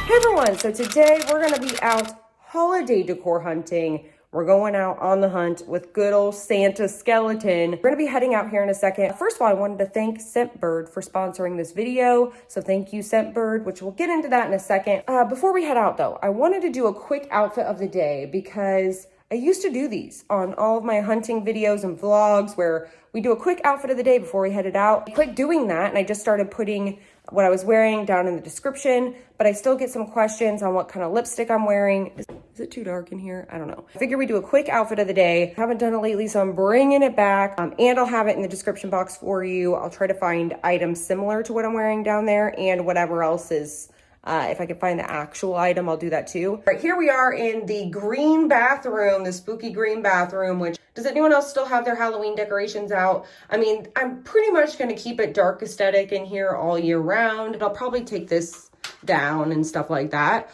Hey everyone, so today we're going to be out holiday decor hunting. We're going out on the hunt with good old Santa skeleton. We're going to be heading out here in a second. First of all, I wanted to thank Scentbird for sponsoring this video. So thank you, Scentbird, which we'll get into that in a second. Before we head out though, I wanted to do a quick outfit of the day because I used to do these on all of my hunting videos and vlogs where we do a quick outfit of the day before we headed out. I quit doing that and I just started putting what I was wearing down in the description, but I still get some questions on what kind of lipstick I'm wearing. Is it too dark in here? I don't know. I figure we do a quick outfit of the day. I haven't done it lately, so I'm bringing it back, and I'll have it in the description box for you. I'll try to find items similar to what I'm wearing down there and whatever else is, if I can find the actual item, I'll do that too. All right, here we are in the green bathroom, the spooky green bathroom, which, does anyone else still have their Halloween decorations out? I mean, I'm pretty much gonna keep it dark aesthetic in here all year round. I'll probably take this down and stuff like that.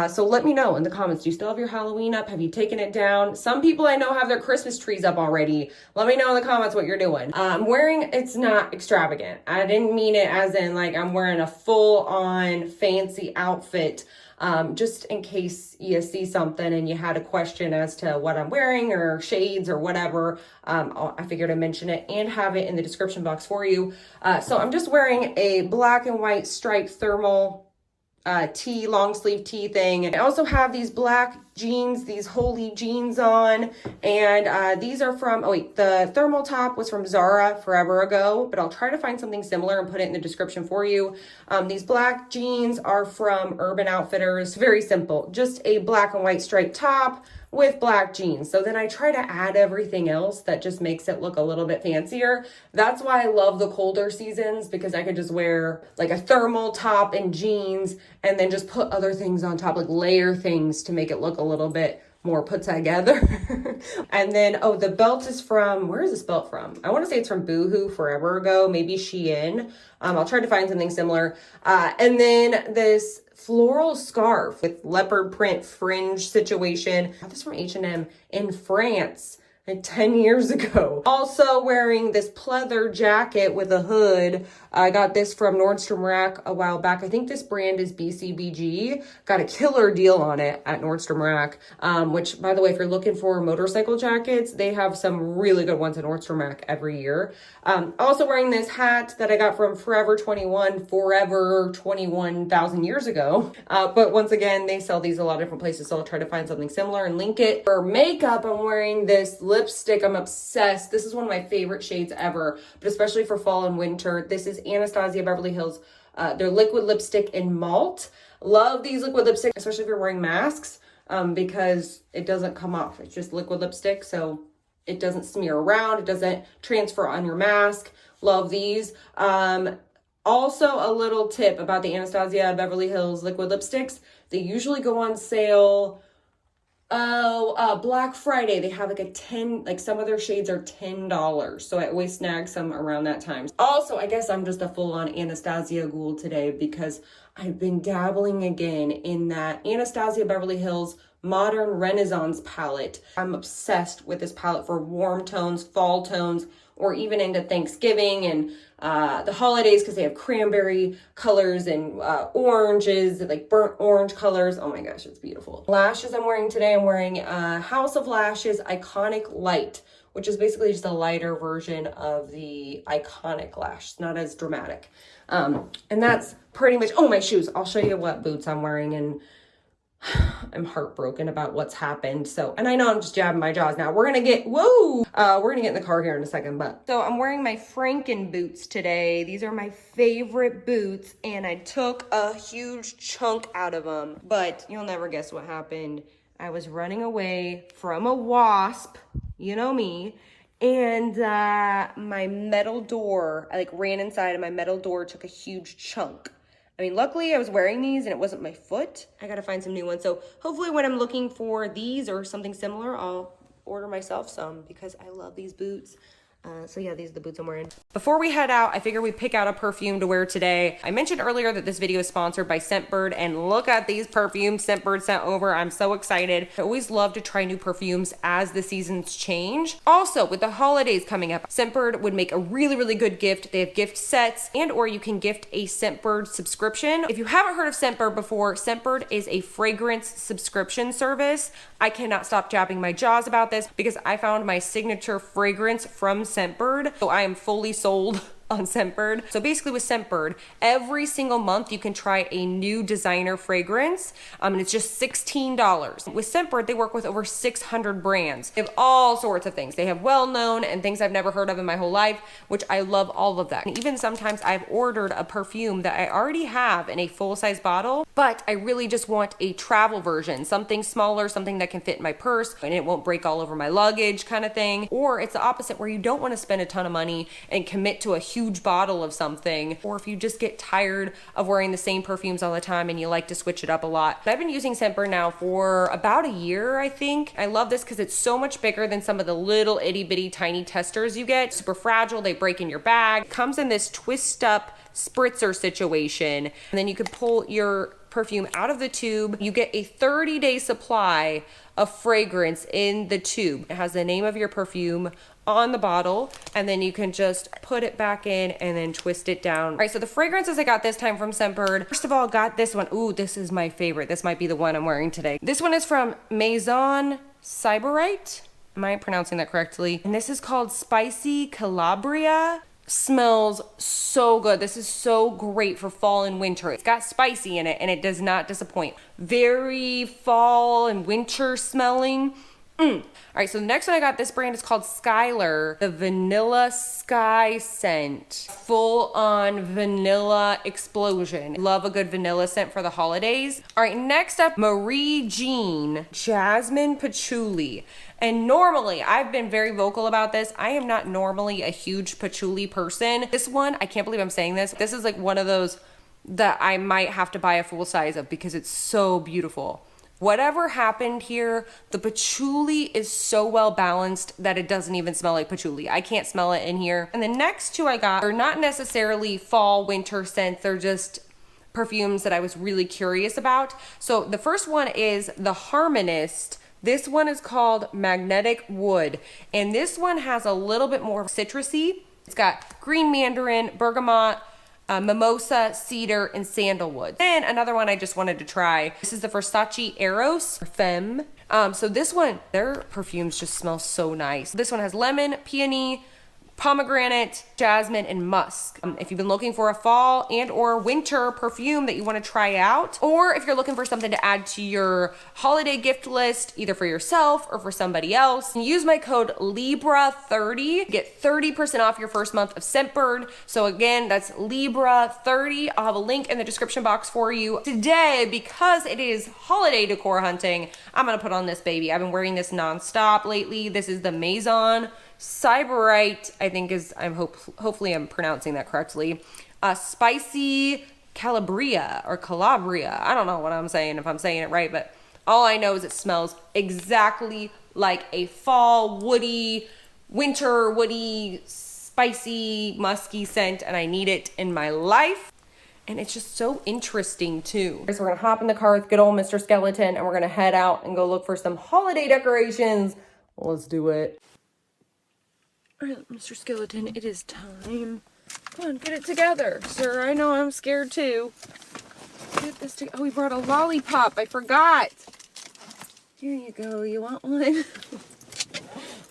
So let me know in the comments, do you still have your Halloween up? Have you taken it down? Some people I know have their Christmas trees up already. Let me know in the comments what you're doing. I'm wearing, it's not extravagant. I didn't mean it as in like I'm wearing a full on fancy outfit. Just in case you see something and you had a question as to what I'm wearing or shades or whatever, I figured I'd mention it and have it in the description box for you. So I'm just wearing a black and white striped thermal tee, long sleeve tee thing. And I also have these black jeans, these holy jeans on, and these are from, oh wait, the thermal top was from Zara forever ago, but I'll try to find something similar and put it in the description for you. These black jeans are from Urban Outfitters. Very simple, just a black and white striped top with black jeans. So then I try to add everything else that just makes it look a little bit fancier. That's why I love the colder seasons, because I could just wear like a thermal top and jeans and then just put other things on top, like layer things to make it look a little bit more put together. And then, oh, the belt is from, where is this belt from? I want to say it's from Boohoo forever ago, maybe Shein. I'll try to find something similar. And then this floral scarf with leopard print fringe situation. I got this from H&M in France. Like 10 years ago. Also wearing this pleather jacket with a hood. I got this from Nordstrom Rack a while back. I think this brand is BCBG. Got a killer deal on it at Nordstrom Rack, which, by the way, if you're looking for motorcycle jackets, they have some really good ones at Nordstrom Rack every year. Also wearing this hat that I got from Forever 21,000 years ago. But once again, they sell these a lot of different places, so I'll try to find something similar and link it. For makeup, I'm wearing this lipstick. I'm obsessed. This is one of my favorite shades ever, but especially for fall and winter. This is Anastasia Beverly Hills. Their liquid lipstick in malt. Love these liquid lipsticks, especially if you're wearing masks, because it doesn't come off. It's just liquid lipstick, so it doesn't smear around. It doesn't transfer on your mask. Love these. Also, a little tip about the Anastasia Beverly Hills liquid lipsticks. They usually go on sale Black Friday. They have like some of their shades are $10. So I always snag some around that time. Also, I guess I'm just a full-on Anastasia ghoul today because I've been dabbling again in that Anastasia Beverly Hills Modern Renaissance palette. I'm obsessed with this palette for warm tones, fall tones, or even into Thanksgiving and the holidays, because they have cranberry colors and oranges, like burnt orange colors. Oh my gosh, it's beautiful. Lashes I'm wearing today, I'm wearing House of Lashes Iconic Light, which is basically just a lighter version of the Iconic Lash. It's not as dramatic. And that's pretty much, oh, my shoes. I'll show you what boots I'm wearing, and I'm heartbroken about what's happened. So, and I know I'm just jabbing my jaws now. We're gonna get, we're gonna get in the car here in a second, but. So I'm wearing my Franken boots today. These are my favorite boots, and I took a huge chunk out of them, but you'll never guess what happened. I was running away from a wasp, you know me, and my metal door, I like ran inside and my metal door took a huge chunk. I mean, luckily I was wearing these and it wasn't my foot. I gotta find some new ones. So hopefully when I'm looking for these or something similar, I'll order myself some because I love these boots. So yeah, these are the boots I'm wearing. Before we head out, I figured we'd pick out a perfume to wear today. I mentioned earlier that this video is sponsored by Scentbird, and look at these perfumes Scentbird sent over. I'm so excited. I always love to try new perfumes as the seasons change. Also, with the holidays coming up, Scentbird would make a really, really good gift. They have gift sets, and or you can gift a Scentbird subscription. If you haven't heard of Scentbird before, Scentbird is a fragrance subscription service. I cannot stop jabbing my jaws about this because I found my signature fragrance from Scentbird. So I am fully sold on Scentbird. So basically with Scentbird, every single month you can try a new designer fragrance, and it's just $16. With Scentbird, they work with over 600 brands. They have all sorts of things. They have well-known and things I've never heard of in my whole life, which I love all of that. And even sometimes I've ordered a perfume that I already have in a full-size bottle, but I really just want a travel version, something smaller, something that can fit in my purse and it won't break all over my luggage kind of thing. Or it's the opposite where you don't want to spend a ton of money and commit to a huge bottle of something, or if you just get tired of wearing the same perfumes all the time and you like to switch it up a lot. I've been using Scentbird now for about a year, I think. I love this because it's so much bigger than some of the little itty bitty tiny testers you get. Super fragile, they break in your bag. It comes in this twist up spritzer situation, and then you can pull your perfume out of the tube. You get a 30-day supply of fragrance in the tube. It has the name of your perfume on the bottle, and then you can just put it back in and then twist it down. All right, so the fragrances I got this time from Scentbird. First of all, got this one. Ooh, this is my favorite. This might be the one I'm wearing today. This one is from Maison Sybarite. Am I pronouncing that correctly? And this is called Spicy Calabria. Smells so good. This is so great for fall and winter. It's got spicy in it and it does not disappoint. Very fall and winter smelling. All right, so the next one I got, this brand is called Skylar, the Vanilla Sky Scent. Full on vanilla explosion. Love a good vanilla scent for the holidays. All right, next up, Marie Jean Jasmine Patchouli. And normally, I've been very vocal about this. I am not normally a huge patchouli person. This one, I can't believe I'm saying this. This is like one of those that I might have to buy a full size of because it's so beautiful. Whatever happened here, the patchouli is so well balanced that it doesn't even smell like patchouli. I can't smell it in here. And the next two I got are not necessarily fall, winter scents. They're just perfumes that I was really curious about. So the first one is the Harmonist. This one is called Magnetic Wood. And this one has a little bit more citrusy. It's got green mandarin, bergamot, mimosa, cedar, and sandalwood. And another one I just wanted to try. This is the Versace Eros Femme. So this one, their perfumes just smell so nice. This one has lemon, peony, pomegranate, jasmine, and musk. If you've been looking for a fall and or winter perfume that you want to try out, or if you're looking for something to add to your holiday gift list, either for yourself or for somebody else, use my code Libra30. Get 30% off your first month of Scentbird. So again, that's Libra30. I'll have a link in the description box for you. Today, because it is holiday decor hunting, I'm gonna put on this baby. I've been wearing this nonstop lately. This is the Maison Sybarite, I think hopefully I'm pronouncing that correctly. Spicy Calabria or Calabria. I don't know what I'm saying, if I'm saying it right, but all I know is it smells exactly like a fall, woody, winter, woody, spicy, musky scent, and I need it in my life. And it's just so interesting too. So we're gonna hop in the car with good old Mr. Skeleton and we're gonna head out and go look for some holiday decorations. Let's do it. All right, Mr. Skeleton, it is time. Come on, get it together, sir. I know I'm scared too. Get this together. Oh, we brought a lollipop. I forgot. Here you go. You want one?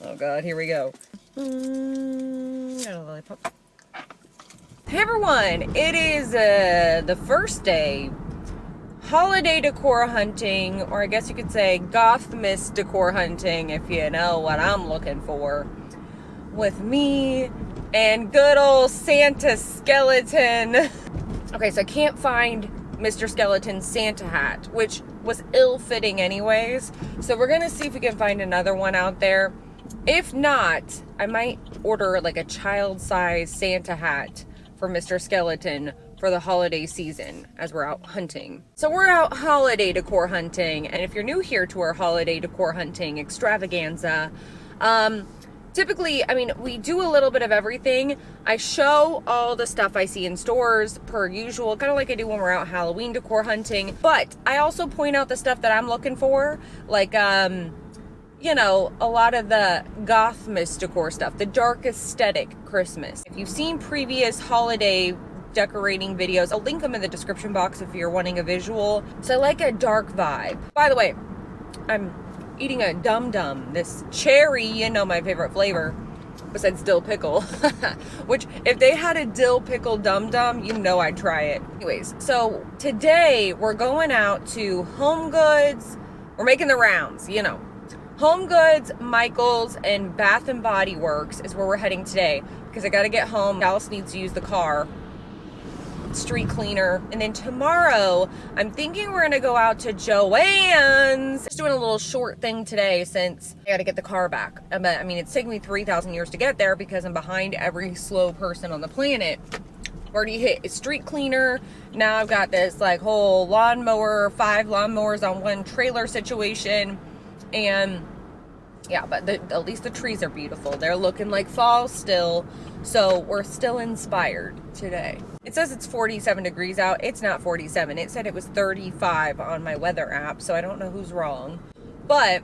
Oh, God. Here we go. Got a lollipop. Hey, everyone. It is the first day holiday decor hunting, or I guess you could say Gothmas decor hunting, if you know what I'm looking for. With me and good old Santa Skeleton. Okay, so I can't find Mr. Skeleton's Santa hat, which was ill-fitting anyways. So we're gonna see if we can find another one out there. If not, I might order like a child-sized Santa hat for Mr. Skeleton for the holiday season as we're out hunting. So we're out holiday decor hunting, and if you're new here to our holiday decor hunting extravaganza, typically, I mean, we do a little bit of everything. I show all the stuff I see in stores per usual, kind of like I do when we're out Halloween decor hunting. But I also point out the stuff that I'm looking for, like, you know, a lot of the Gothmas decor stuff, the dark aesthetic Christmas. If you've seen previous holiday decorating videos, I'll link them in the description box if you're wanting a visual. So I like a dark vibe. By the way, I'm eating a Dum Dum, this cherry, you know, my favorite flavor, besides dill pickle, which if they had a dill pickle Dum Dum, you know I'd try it. Anyways, so today we're going out to Homegoods. We're making the rounds, you know. Homegoods, Michael's, and Bath and Body Works is where we're heading today because I got to get home. Dallas needs to use the car, street cleaner. And then tomorrow, I'm thinking we're going to go out to Joann's. Just doing a little short thing today since I got to get the car back. I mean, it's taken me 3,000 years to get there because I'm behind every slow person on the planet. Already hit a street cleaner. Now I've got this like whole lawnmower, 5 lawnmowers on one trailer situation. And yeah, but at least the trees are beautiful. They're looking like fall still. So we're still inspired today. It says it's 47 degrees out. It's not 47. It said it was 35 on my weather app. So I don't know who's wrong. But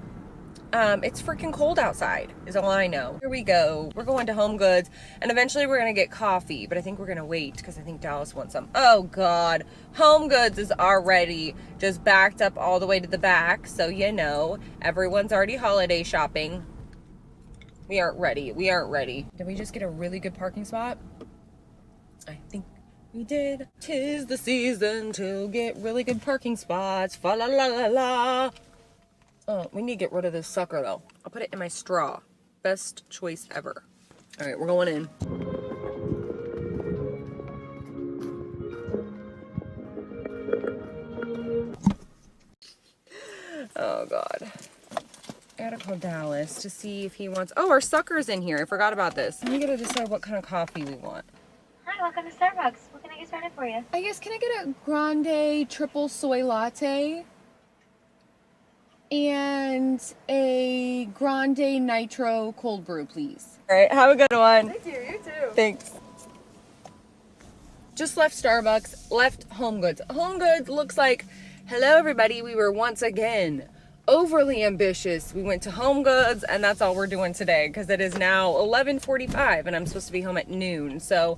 it's freaking cold outside is all I know. Here we go. We're going to Homegoods and eventually we're going to get coffee, but I think we're going to wait because I think Dallas wants some. Oh God. Homegoods is already just backed up all the way to the back. So, you know, everyone's already holiday shopping. We aren't ready. We aren't ready. Did we just get a really good parking spot? I think we did. 'Tis the season to get really good parking spots. Fa la la la la. Oh, we need to get rid of this sucker though. I'll put it in my straw. Best choice ever. All right, we're going in. Oh God. I gotta call Dallas to see if he wants, oh, our sucker's in here. I forgot about this. We gotta decide what kind of coffee we want. Hi, welcome to Starbucks. What can I get started for you? I guess, can I get a grande triple soy latte? And a grande nitro cold brew, please. All right, have a good one. Thank you, you too. Thanks. Just left Starbucks, left Homegoods. Homegoods looks like, hello everybody, we were once again overly ambitious. We went to Homegoods and that's all we're doing today because it is now 11:45 and I'm supposed to be home at noon. So,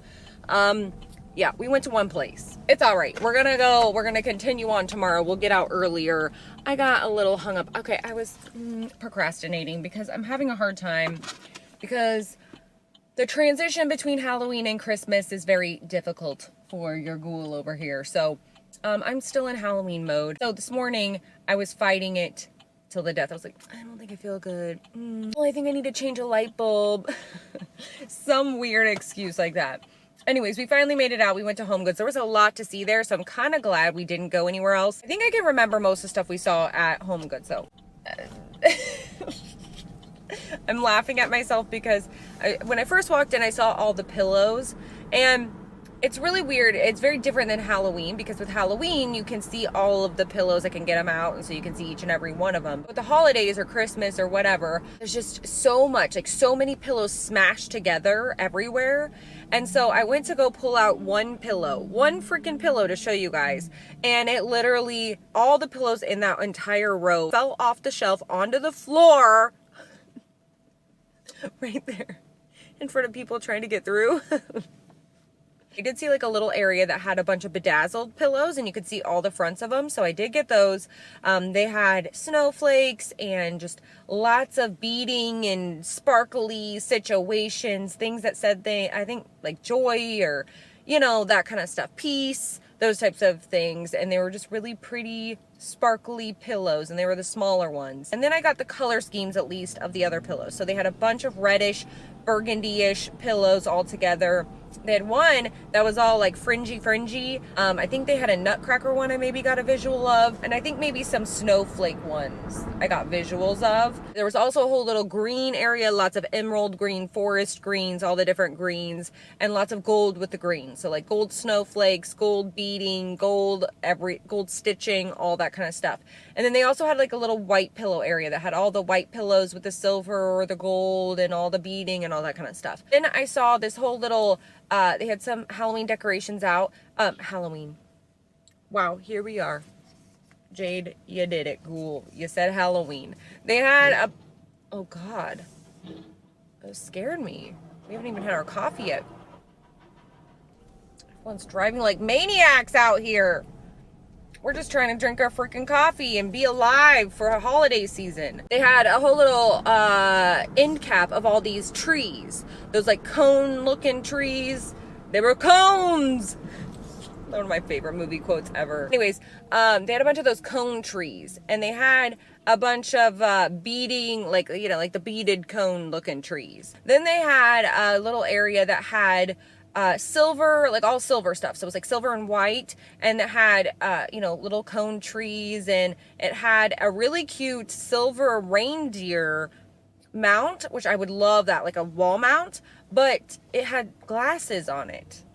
yeah, we went to one place. It's all right. We're gonna continue on tomorrow. We'll get out earlier. I got a little hung up. Okay, I was procrastinating because I'm having a hard time because the transition between Halloween and Christmas is very difficult for your ghoul over here. So I'm still in Halloween mode. So this morning I was fighting it till the death. I was like, I don't think I feel good. Well, I think I need to change a light bulb. Some weird excuse like that. Anyways, we finally made it out. We went to Homegoods. There was a lot to see there, so I'm kind of glad we didn't go anywhere else. I think I can remember most of the stuff we saw at Homegoods, so. I'm laughing at myself because when I first walked in, I saw all the pillows, and it's really weird. It's very different than Halloween because with Halloween, you can see all of the pillows. I can get them out, and so you can see each and every one of them. With the holidays or Christmas or whatever, there's just so much, like so many pillows smashed together everywhere. And so I went to go pull out one freaking pillow to show you guys. And it literally, all the pillows in that entire row fell off the shelf onto the floor. Right there. In front of people trying to get through. I did see like a little area that had a bunch of bedazzled pillows and you could see all the fronts of them. So I did get those. They had snowflakes and just lots of beading and sparkly situations, things that said I think like joy or, you know, that kind of stuff. Peace, those types of things. And they were just really pretty sparkly pillows and they were the smaller ones. And then I got the color schemes at least of the other pillows. So they had a bunch of reddish, burgundy-ish pillows all together. They had one that was all like fringy. I think they had a nutcracker one I maybe got a visual of. And I think maybe some snowflake ones I got visuals of. There was also a whole little green area, lots of emerald green, forest greens, all the different greens, and lots of gold with the green. So like gold snowflakes, gold beading, gold stitching, all that that kind of stuff. And then they also had like a little white pillow area that had all the white pillows with the silver or the gold and all the beading and all that kind of stuff. Then I saw this whole little, they had some Halloween decorations out. Halloween. Wow, here we are. Jade, you did it. Cool. You said Halloween. They had a, oh God. It scared me. We haven't even had our coffee yet. Everyone's driving like maniacs out here. We're just trying to drink our freaking coffee and be alive for a holiday season. They had a whole little end cap of all these trees. Those like cone looking trees. They were cones. One of my favorite movie quotes ever. Anyways, they had a bunch of those cone trees, and they had a bunch of beading, like, you know, like the beaded cone looking trees. Then they had a little area that had silver, like all silver stuff. So it was like silver and white, and it had, you know, little cone trees, and it had a really cute silver reindeer mount, which I would love that, like a wall mount, but it had glasses on it,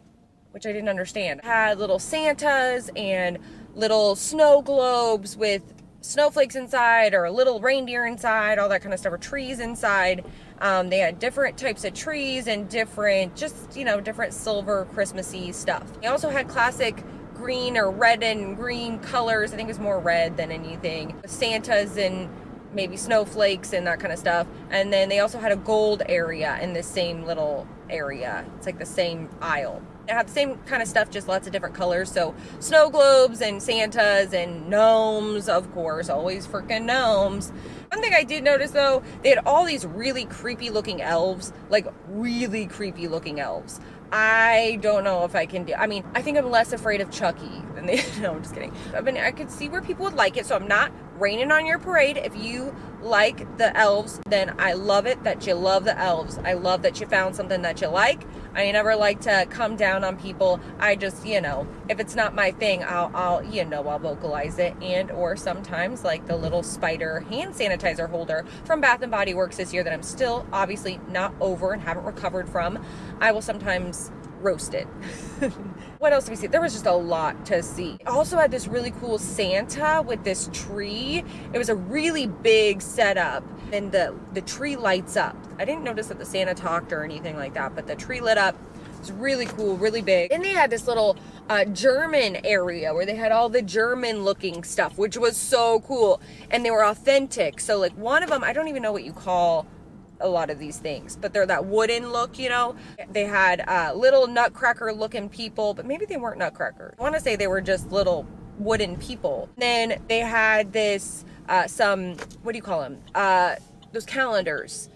which I didn't understand. It had little Santas and little snow globes with snowflakes inside, or a little reindeer inside, all that kind of stuff, or trees inside. They had different types of trees and different, just, you know, different silver Christmassy stuff. They also had classic green or red and green colors. I think it was more red than anything. Santas and maybe snowflakes and that kind of stuff. And then they also had a gold area in this same little area. It's like the same aisle. It had the same kind of stuff, just lots of different colors. So snow globes and Santas and gnomes, of course, always freaking gnomes. One thing I did notice though, they had all these really creepy looking elves, like really creepy looking elves. I don't know if I can do, I mean, I think I'm less afraid of Chucky than they, no, I'm just kidding. I mean, I could see where people would like it, so I'm not raining on your parade. If you like the elves, then I love it that you love the elves. I love that you found something that you like. I never like to come down on people. I just, you know, if it's not my thing, I'll vocalize it. And or sometimes like the little spider hand sanitizer holder from Bath & Body Works this year that I'm still obviously not over and haven't recovered from, I will sometimes roast it. What else did we see? There was just a lot to see. Also had this really cool Santa with this tree. It was a really big setup, and the tree lights up. I didn't notice that the Santa talked or anything like that, but the tree lit up. It was really cool, really big. And they had this little German area where they had all the German looking stuff, which was so cool. And they were authentic. So like one of them, I don't even know what you call a lot of these things, but they're that wooden look, you know. They had little nutcracker looking people, but maybe they weren't nutcrackers. I want to say they were just little wooden people. Then they had this some, what do you call them, those calendars,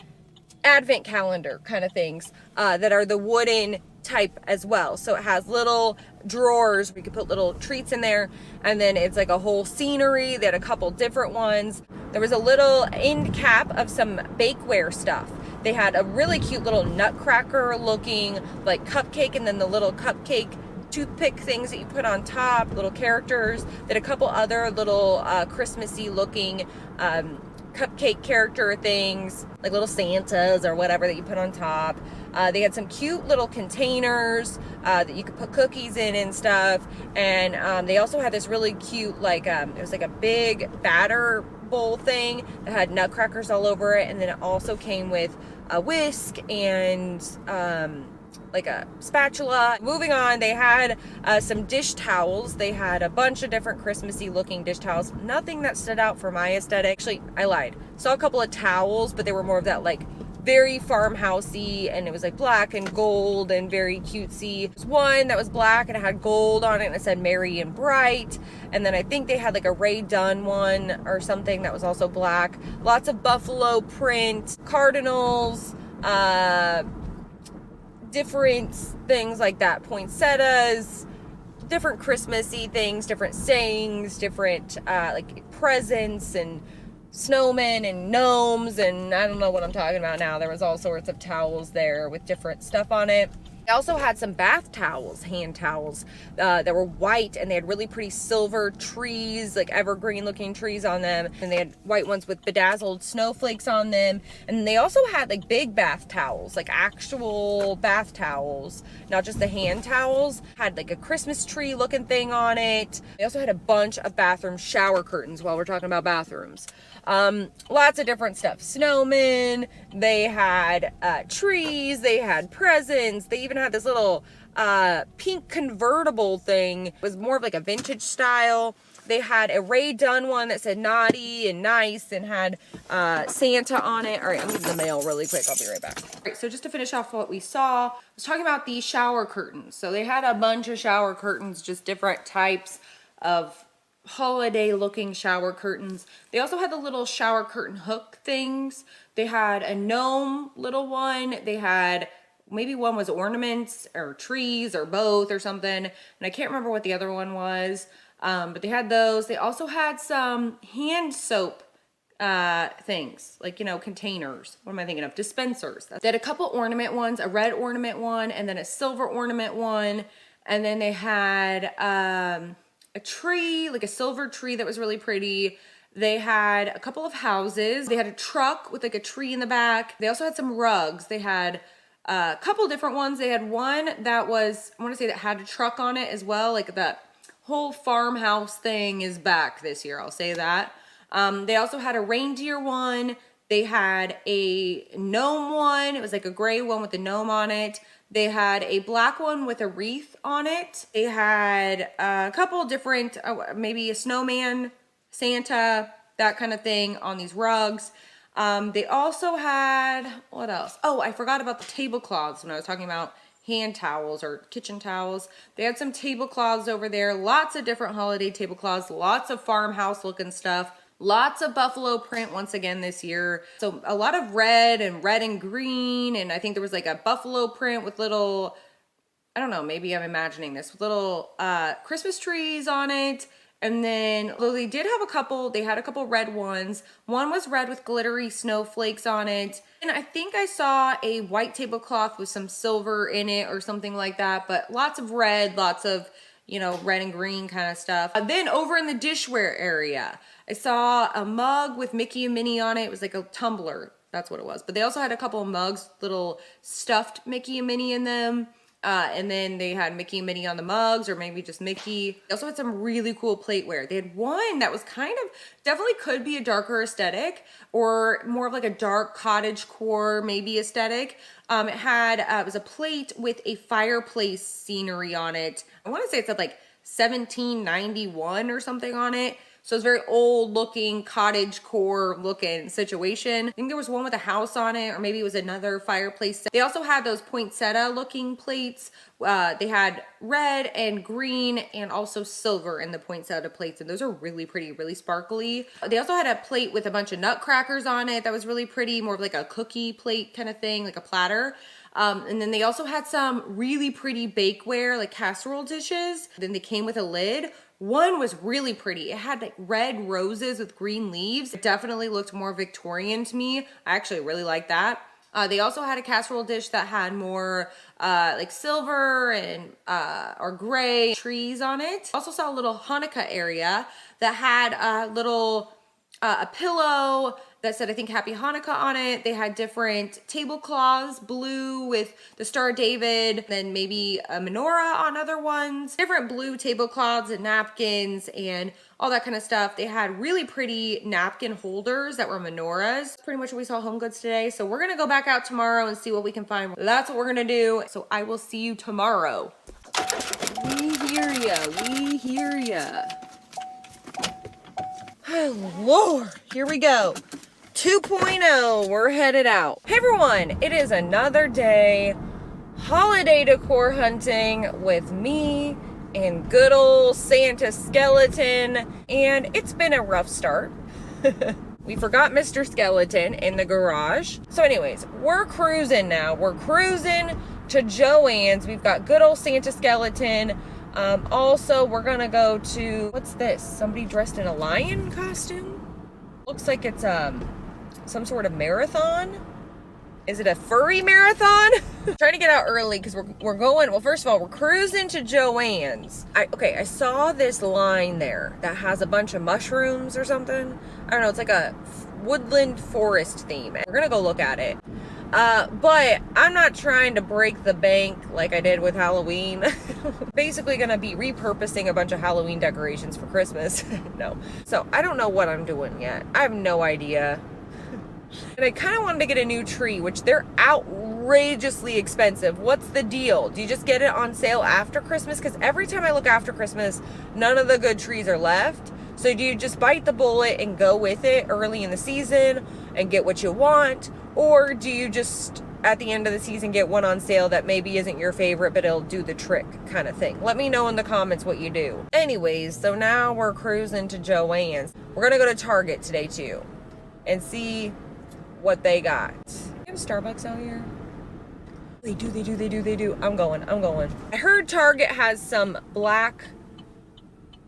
advent calendar kind of things, that are the wooden type as well. So it has little drawers where you can put little treats in there, and then it's like a whole scenery. They had a couple different ones. There was a little end cap of some bakeware stuff. They had a really cute little nutcracker looking like cupcake, and then the little cupcake toothpick things that you put on top, little characters. They had a couple other little Christmassy looking cupcake character things, like little Santas or whatever that you put on top. They had some cute little containers that you could put cookies in and stuff. And they also had this really cute, like, it was like a big batter bowl thing that had nutcrackers all over it. And then it also came with a whisk and like a spatula. Moving on, they had some dish towels. They had a bunch of different Christmassy looking dish towels. Nothing that stood out for my aesthetic. Actually, I lied. Saw a couple of towels, but they were more of that like very farmhousey, and it was like black and gold and very cutesy. There was one that was black and it had gold on it and it said merry and bright. And then I think they had like a Ray Dunn one or something that was also black. Lots of buffalo print, cardinals, different things like that, poinsettias, different Christmassy things, different sayings, different like presents and snowmen and gnomes, and I don't know what I'm talking about now. There was all sorts of towels there with different stuff on it. They also had some bath towels, hand towels, that were white, and they had really pretty silver trees, like evergreen looking trees on them. And they had white ones with bedazzled snowflakes on them. And they also had like big bath towels, like actual bath towels, not just the hand towels. Had like a Christmas tree looking thing on it. They also had a bunch of bathroom shower curtains while we're talking about bathrooms. Lots of different stuff. Snowmen, they had trees, they had presents, they even had this little pink convertible thing. It was more of like a vintage style. They had a Ray Dunn one that said naughty and nice and had Santa on it. All right, I'm getting the mail really quick. I'll be right back. All right, so just to finish off what we saw, I was talking about these shower curtains. So they had a bunch of shower curtains, just different types of holiday looking shower curtains. They also had the little shower curtain hook things. They had a gnome little one. They had, maybe one was ornaments or trees or both or something. And I can't remember what the other one was. But they had those. They also had some hand soap things, like, you know, containers. What am I thinking of? Dispensers. They had a couple ornament ones, a red ornament one, and then a silver ornament one. And then they had a tree, like a silver tree that was really pretty. They had a couple of houses. They had a truck with like a tree in the back. They also had some rugs. They had a couple different ones. They had one that was, I want to say, that had a truck on it as well. Like that whole farmhouse thing is back this year. I'll say that. They also had a reindeer one. They had a gnome one. It was like a gray one with a gnome on it. They had a black one with a wreath on it. They had a couple different, maybe a snowman, Santa, that kind of thing on these rugs. They also had, what else? Oh, I forgot about the tablecloths when I was talking about hand towels or kitchen towels. They had some tablecloths over there. Lots of different holiday tablecloths. Lots of farmhouse looking stuff. Lots of buffalo print once again this year. So a lot of red and green. And I think there was like a buffalo print with little, I don't know, maybe I'm imagining this, with little Christmas trees on it. And then, although they did have a couple, they had a couple red ones. One was red with glittery snowflakes on it. And I think I saw a white tablecloth with some silver in it or something like that. But lots of red, lots of, you know, red and green kind of stuff. Then over in the dishware area, I saw a mug with Mickey and Minnie on it. It was like a tumbler. That's what it was. But they also had a couple of mugs, little stuffed Mickey and Minnie in them. And then they had Mickey and Minnie on the mugs, or maybe just Mickey. They also had some really cool plateware. They had one that was kind of, definitely could be a darker aesthetic, or more of like a dark cottage core maybe aesthetic. It was a plate with a fireplace scenery on it. I want to say it said like 1791 or something on it. So it's very old looking, cottage core looking situation. I think there was one with a house on it, or maybe it was another fireplace. They also had those poinsettia looking plates. They had red and green and also silver in the poinsettia plates. And those are really pretty, really sparkly. They also had a plate with a bunch of nutcrackers on it that was really pretty, more of like a cookie plate kind of thing, like a platter. And then they also had some really pretty bakeware, like casserole dishes. Then they came with a lid. One was really pretty. It had like red roses with green leaves. It definitely looked more Victorian to me. I actually really like that. They also had a casserole dish that had more like silver and or gray trees on it. Also saw a little Hanukkah area that had a pillow that said, I think, Happy Hanukkah on it. They had different tablecloths, blue with the Star of David, then maybe a menorah on other ones. Different blue tablecloths and napkins and all that kind of stuff. They had really pretty napkin holders that were menorahs. Pretty much what we saw at HomeGoods today. So we're gonna go back out tomorrow and see what we can find. That's what we're gonna do. So I will see you tomorrow. We hear ya. We hear ya. Oh, Lord. Here we go. 2.0, we're headed out. Hey everyone, it is another day holiday decor hunting with me and good old Santa Skeleton, and it's been a rough start. We forgot Mr. Skeleton in the garage. So anyways, we're cruising now. We're cruising to Joann's. We've got good old Santa Skeleton. Also, we're gonna go to, what's this? Somebody dressed in a lion costume? Looks like it's some sort of marathon. Is it a furry marathon? Trying to get out early because we're going, well, first of all, we're cruising to Joann's. I saw this line there that has a bunch of mushrooms or something. I don't know, it's like a woodland forest theme. We're gonna go look at it. But I'm not trying to break the bank like I did with Halloween. Basically gonna be repurposing a bunch of Halloween decorations for Christmas. No. So I don't know what I'm doing yet. I have no idea. And I kind of wanted to get a new tree, which they're outrageously expensive. What's the deal? Do you just get it on sale after Christmas? Because every time I look after Christmas, none of the good trees are left. So do you just bite the bullet and go with it early in the season and get what you want? Or do you just, at the end of the season, get one on sale that maybe isn't your favorite, but it'll do the trick kind of thing? Let me know in the comments what you do. Anyways, so now we're cruising to Joann's. We're going to go to Target today, too, and see what they got. You have Starbucks out here? They do. I'm going. I heard Target has some black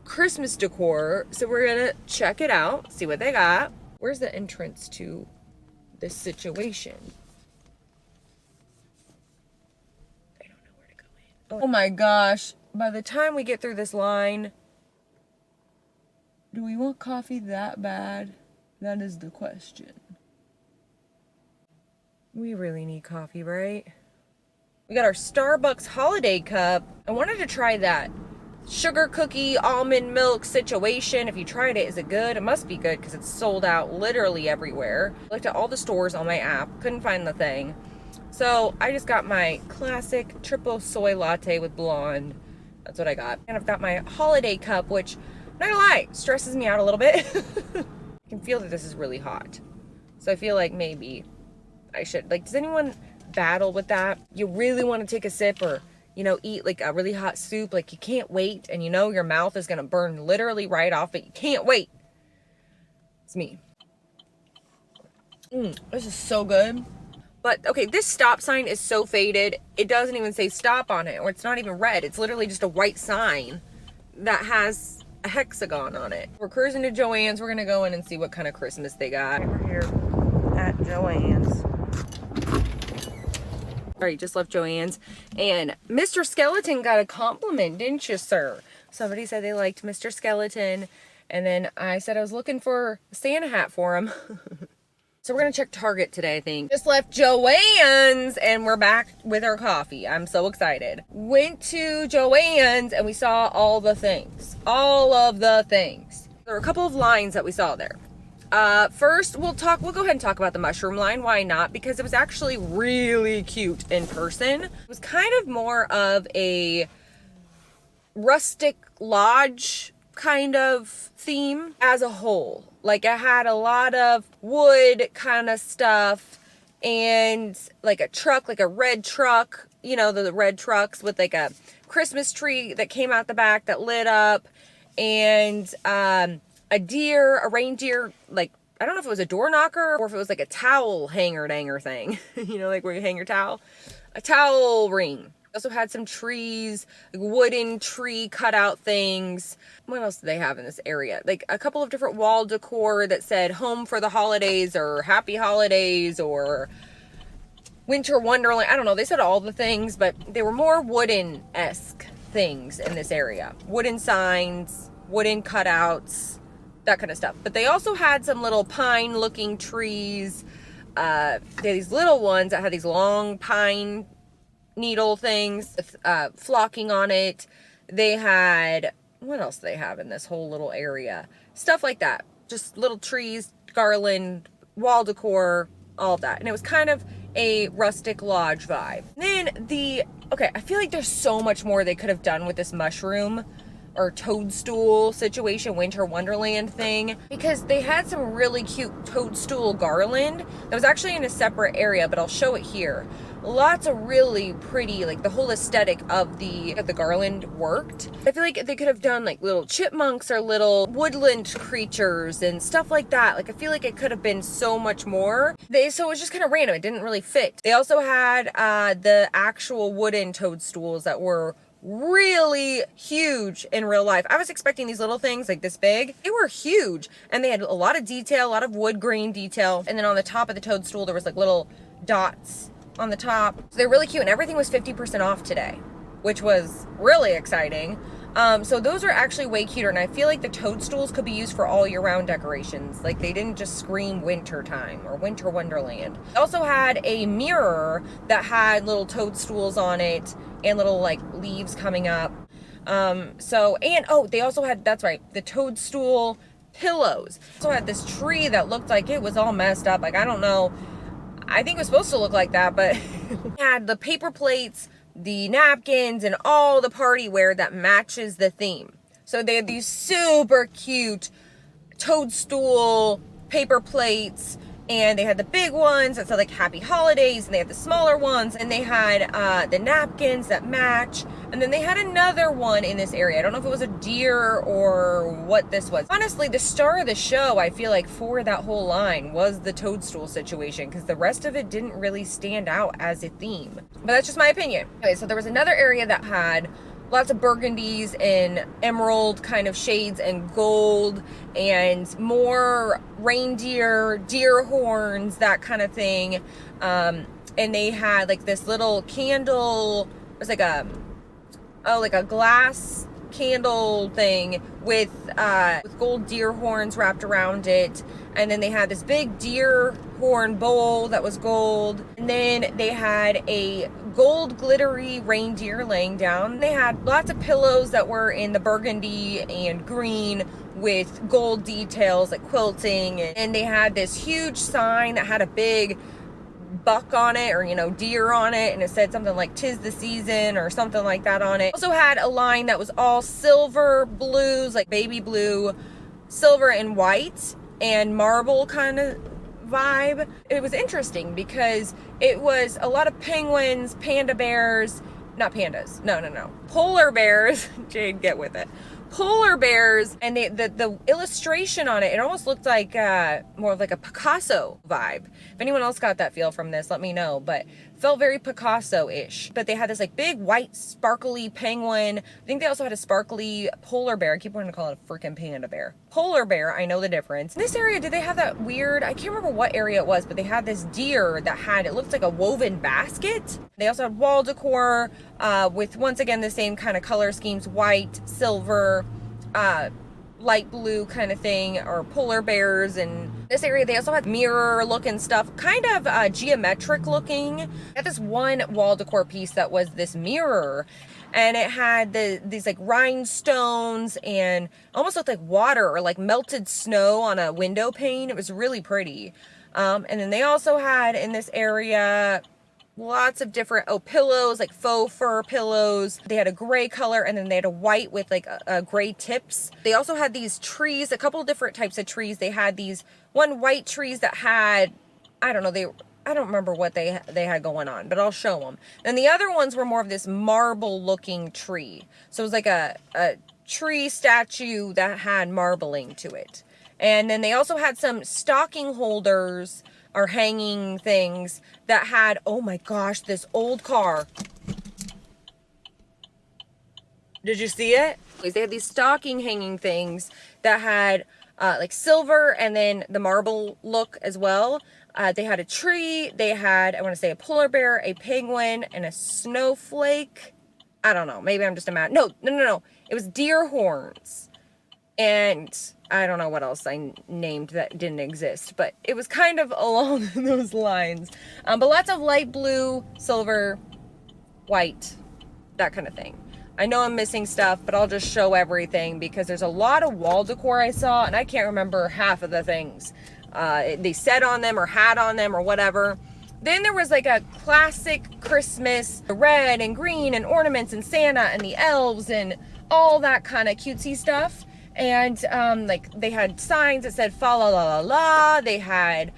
Christmas decor, so we're gonna check it out, see what they got. Where's the entrance to this situation? I don't know where to go in. Oh my gosh, by the time we get through this line, do we want coffee that bad? That is the question. We really need coffee, right? We got our Starbucks holiday cup. I wanted to try that sugar cookie almond milk situation. If you tried it, is it good? It must be good because it's sold out literally everywhere. I looked at all the stores on my app, couldn't find the thing. So I just got my classic triple soy latte with blonde. That's what I got. And I've got my holiday cup, which, not gonna lie, stresses me out a little bit. I can feel that this is really hot. So I feel like maybe I should, like, does anyone battle with that? You really want to take a sip or, you know, eat like a really hot soup, like you can't wait, and you know your mouth is gonna burn literally right off, but you can't wait. It's me. This is so good. But okay, this stop sign is so faded, it doesn't even say stop on it, or it's not even red. It's literally just a white sign that has a hexagon on it. We're cruising to Joann's. We're gonna go in and see what kind of Christmas they got. We're here at Joann's. All right, just left Joann's, and Mr. Skeleton got a compliment, didn't you, sir? Somebody said they liked Mr. Skeleton, and then I said I was looking for a Santa hat for him. So we're gonna check Target today, I think. Just left Joann's, and we're back with our coffee. I'm so excited. Went to Joann's, and we saw all the things. All of the things. There were a couple of lines that we saw there. First, we'll go ahead and talk about the mushroom line. Why not? Because it was actually really cute in person. It was kind of more of a rustic lodge kind of theme as a whole. Like, it had a lot of wood kind of stuff and like a truck, like a red truck, you know, the red trucks with like a Christmas tree that came out the back that lit up, and a reindeer, like, I don't know if it was a door knocker or if it was like a towel hanger thing, you know, like where you hang your towel, a towel ring. Also had some trees, like wooden tree cutout things. What else do they have in this area? Like a couple of different wall decor that said home for the holidays or happy holidays or winter wonderland. I don't know. They said all the things, but they were more wooden-esque things in this area. Wooden signs, wooden cutouts, that kind of stuff. But they also had some little pine looking trees. They had these little ones that had these long pine needle things flocking on it. They had, what else do they have in this whole little area? Stuff like that. Just little trees, garland, wall decor, all of that. And it was kind of a rustic lodge vibe. Then okay, I feel like there's so much more they could have done with this mushroom or toadstool situation, winter wonderland thing, because they had some really cute toadstool garland that was actually in a separate area, but I'll show it here. Lots of really pretty, like the whole aesthetic of the garland worked. I feel like they could have done like little chipmunks or little woodland creatures and stuff like that. Like, I feel like it could have been so much more. So it was just kind of random. It didn't really fit. They also had the actual wooden toadstools that were really huge in real life. I was expecting these little things like this big. They were huge, and they had a lot of detail, a lot of wood grain detail. And then on the top of the toadstool, there was like little dots on the top. So they're really cute, and everything was 50% off today, which was really exciting. So those are actually way cuter, and I feel like the toadstools could be used for all year round decorations. Like, they didn't just scream winter time or winter wonderland. They also had a mirror that had little toadstools on it and little like leaves coming up. They also had, that's right, the toadstool pillows. Also had this tree that looked like it was all messed up. Like, I don't know, I think it was supposed to look like that, but had the paper plates, the napkins, and all the party wear that matches the theme. So they had these super cute toadstool paper plates, and they had the big ones that said like happy holidays, and they had the smaller ones, and they had the napkins that match, and then they had another one in this area. I don't know if it was a deer or what this was. Honestly, the star of the show, I feel like, for that whole line was the toadstool situation, because the rest of it didn't really stand out as a theme. But that's just my opinion. Okay, so there was another area that had lots of burgundies and emerald kind of shades and gold and more reindeer, deer horns, that kind of thing. And they had like this little candle. It was like a glass candle thing with gold deer horns wrapped around it. And then they had this big deer horn bowl that was gold. And then they had a gold glittery reindeer laying down. They had lots of pillows that were in the burgundy and green with gold details like quilting. And they had this huge sign that had a big buck on it, or deer on it, and it said something like "'Tis the season" or something like that on it. Also had a line that was all silver blues, like baby blue, silver and white, and marble kind of vibe. It was interesting because it was a lot of penguins, panda bears, not pandas, no, polar bears. Jade, get with it. Polar bears, and the illustration on it, it almost looked like more of like a Picasso vibe. If anyone else got that feel from this, let me know, but felt very Picasso-ish. But they had this like big white sparkly penguin. I think they also had a sparkly polar bear. I keep wanting to call it a freaking panda bear. Polar bear, I know the difference. In this area, did they have that weird, I can't remember what area it was, but they had this deer that had, it looked like a woven basket. They also had wall decor with, once again, the same kind of color schemes, white, silver, light blue kind of thing, or polar bears. And this area, they also had mirror looking stuff, kind of geometric looking. I had this one wall decor piece that was this mirror, and it had these like rhinestones and almost looked like water or like melted snow on a window pane. It was really pretty. And then they also had in this area lots of different pillows, like faux fur pillows. They had a gray color, and then they had a white with like a gray tips. They also had these trees, a couple different types of trees. They had these one white trees that had, I don't remember what they had going on, but I'll show them. And the other ones were more of this marble looking tree. So it was like a tree statue that had marbling to it. And then they also had some stocking holders or hanging things that had, oh my gosh, this old car. Did you see it? They had these stocking hanging things that had like silver and then the marble look as well. They had a tree. They had, I want to say, a polar bear, a penguin, and a snowflake. I don't know. Maybe I'm just imagining. No. It was deer horns. And I don't know what else I named that didn't exist, but it was kind of along those lines. But lots of light blue, silver, white, that kind of thing. I know I'm missing stuff, but I'll just show everything because there's a lot of wall decor I saw, and I can't remember half of the things they said on them or had on them or whatever. Then there was like a classic Christmas, red and green and ornaments and Santa and the elves and all that kind of cutesy stuff. And like they had signs that said fa la la la la. They had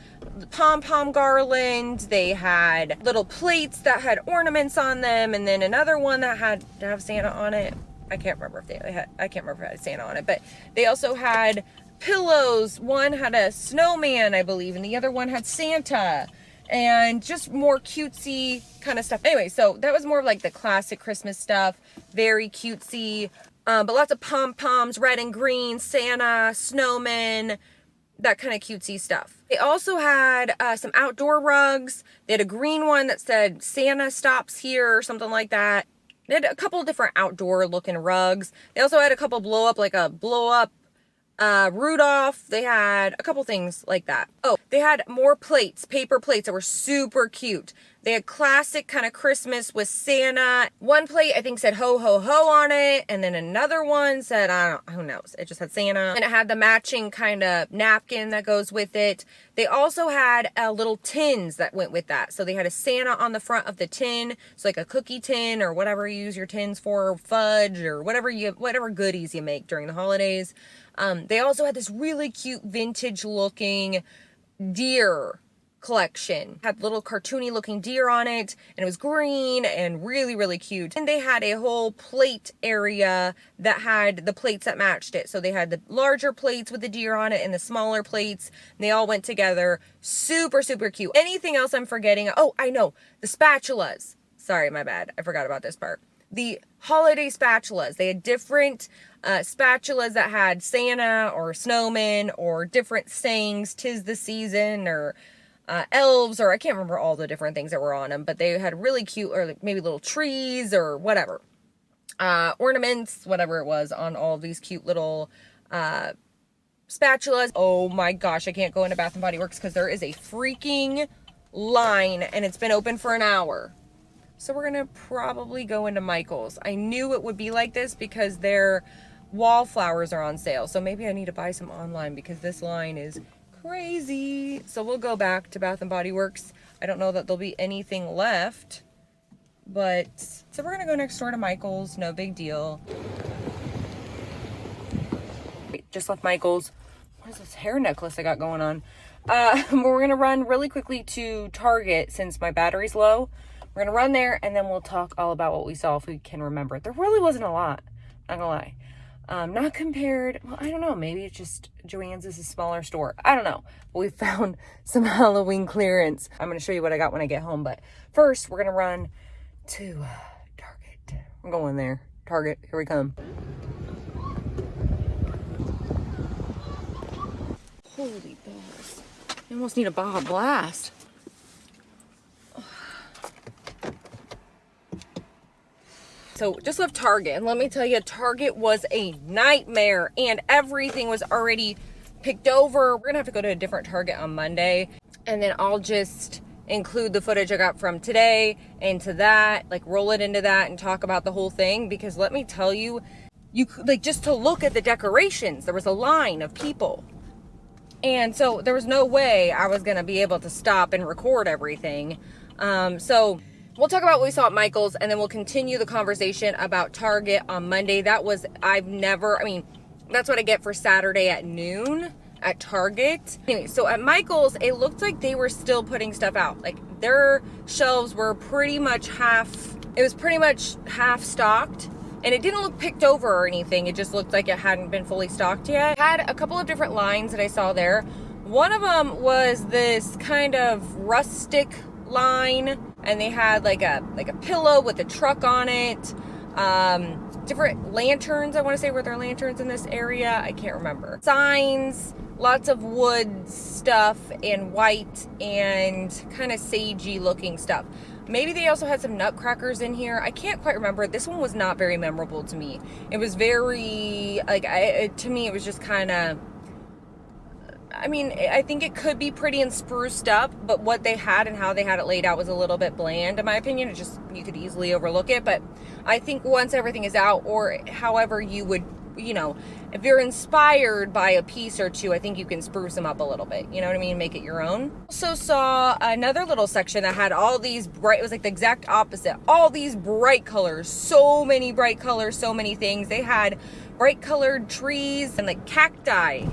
pom-pom garland. They had little plates that had ornaments on them, and then another one that had to have Santa on it. I can't remember if it had Santa on it, but they also had pillows. One had a snowman, I believe, and the other one had Santa, and just more cutesy kind of stuff. Anyway, so that was more of like the classic Christmas stuff, very cutesy. But lots of pom-poms, red and green, Santa, snowmen, that kind of cutesy stuff. They also had some outdoor rugs. They had a green one that said Santa stops here or something like that. They had a couple different outdoor looking rugs. They also had a couple blow up Rudolph. They had a couple things like that. Oh, they had more plates, paper plates that were super cute. They had classic kind of Christmas with Santa. One plate I think said ho ho ho on it, and then another one said, I don't know, who knows, it just had Santa, and it had the matching kind of napkin that goes with it. They also had little tins that went with that. So they had a Santa on the front of the tin, so like a cookie tin or whatever you use your tins for, fudge or whatever goodies you make during the holidays. They also had this really cute vintage looking deer collection. Had little cartoony looking deer on it, and it was green and really, really cute. And they had a whole plate area that had the plates that matched it. So they had the larger plates with the deer on it and the smaller plates. And they all went together. Super, super cute. Anything else I'm forgetting? Oh, I know. The spatulas. Sorry, my bad. I forgot about this part. The holiday spatulas. They had different spatulas that had Santa or snowman or different sayings, 'tis the season, or elves, or I can't remember all the different things that were on them, but they had really cute, or like maybe little trees or whatever, ornaments, whatever it was, on all of these cute little spatulas. Oh my gosh, I can't go into Bath & Body Works because there is a freaking line and it's been open for an hour. So we're gonna probably go into Michael's. I knew it would be like this because their wallflowers are on sale. So maybe I need to buy some online because this line is crazy. So we'll go back to Bath & Body Works. I don't know that there'll be anything left, but so we're gonna go next door to Michael's. No big deal. Just left Michael's. What is this hair necklace I got going on? We're gonna run really quickly to Target since my battery's low. We're gonna run there and then we'll talk all about what we saw if we can remember it. There really wasn't a lot, not gonna lie. Not compared, well, I don't know, maybe it's just Joann's is a smaller store. I don't know. But we found some Halloween clearance. I'm going to show you what I got when I get home. But first, we're going to run to Target. I'm going there. Target, here we come. Holy balls. You almost need a Baja Blast. So just left Target, and let me tell you, Target was a nightmare and everything was already picked over. We're gonna have to go to a different Target on Monday, and then I'll just include the footage I got from today into that, like roll it into that and talk about the whole thing, because let me tell you, like just to look at the decorations, there was a line of people. And so there was no way I was gonna be able to stop and record everything. So we'll talk about what we saw at Michael's, and then we'll continue the conversation about Target on Monday. That's what I get for Saturday at noon at Target. Anyway, so at Michael's, it looked like they were still putting stuff out. Like their shelves were pretty much half stocked, and it didn't look picked over or anything. It just looked like it hadn't been fully stocked yet. It had a couple of different lines that I saw there. One of them was this kind of rustic line, and they had like a pillow with a truck on it. Different lanterns, I want to say, were there lanterns in this area? I can't remember. Signs, lots of wood stuff and white and kind of sagey looking stuff. Maybe they also had some nutcrackers in here. I can't quite remember. This one was not very memorable to me. It was very, to me, it was just kind of, I think it could be pretty and spruced up, but what they had and how they had it laid out was a little bit bland, in my opinion. It just, you could easily overlook it. But I think once everything is out, or however you would, if you're inspired by a piece or two, I think you can spruce them up a little bit. You know what I mean? Make it your own. Also saw another little section that had all these bright, it was like the exact opposite. All these bright colors, so many bright colors, so many things. They had bright colored trees and like cacti,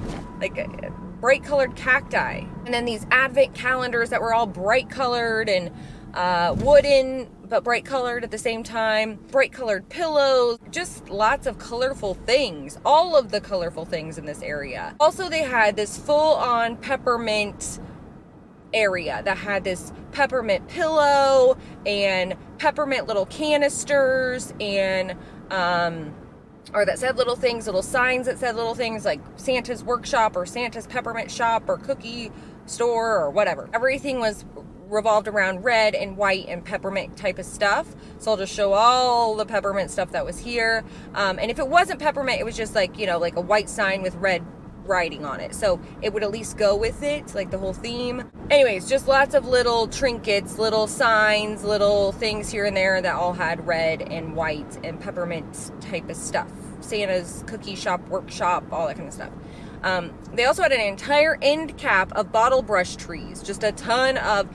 bright colored cacti. And then these advent calendars that were all bright colored and wooden, but bright colored at the same time. Bright colored pillows, just lots of colorful things. All of the colorful things in this area. Also, they had this full on peppermint area that had this peppermint pillow and peppermint little canisters and or that said little things, little signs that said little things like Santa's workshop or Santa's peppermint shop or cookie store or whatever. Everything was revolved around red and white and peppermint type of stuff. So I'll just show all the peppermint stuff that was here. And if it wasn't peppermint, it was just like, you know, like a white sign with red writing on it. So it would at least go with it, like the whole theme. Anyways, just lots of little trinkets, little signs, little things here and there that all had red and white and peppermint type of stuff. Santa's cookie shop, workshop, all that kind of stuff. They also had an entire end cap of bottle brush trees, just a ton of,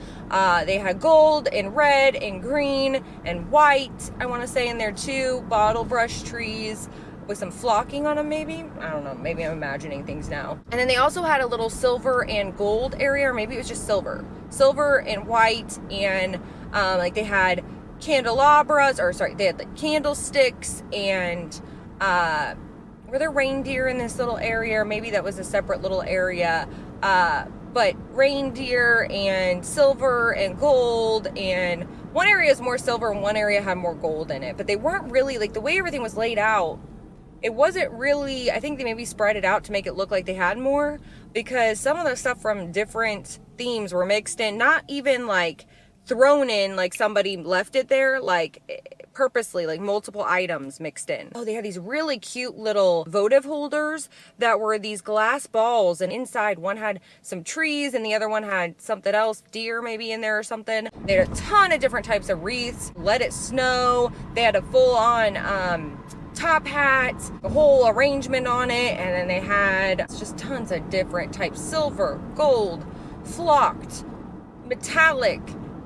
they had gold and red and green and white, I want to say in there too, bottle brush trees with some flocking on them maybe. I don't know, maybe I'm imagining things now. And then they also had a little silver and gold area, or maybe it was just silver and white, and like they had candelabras, or sorry, they had like candlesticks, and were there reindeer in this little area, or maybe that was a separate little area, but reindeer and silver and gold, and one area is more silver and one area had more gold in it, but they weren't really, like the way everything was laid out, it wasn't really, I think they maybe spread it out to make it look like they had more, because some of the stuff from different themes were mixed in, not even like thrown in like somebody left it there, like purposely, like multiple items mixed in. Oh, they had these really cute little votive holders that were these glass balls, and inside one had some trees and the other one had something else, deer maybe in there or something. They had a ton of different types of wreaths. Let it snow. They had a full-on top hat, a whole arrangement on it, and then they had just tons of different types: silver, gold, flocked, metallic.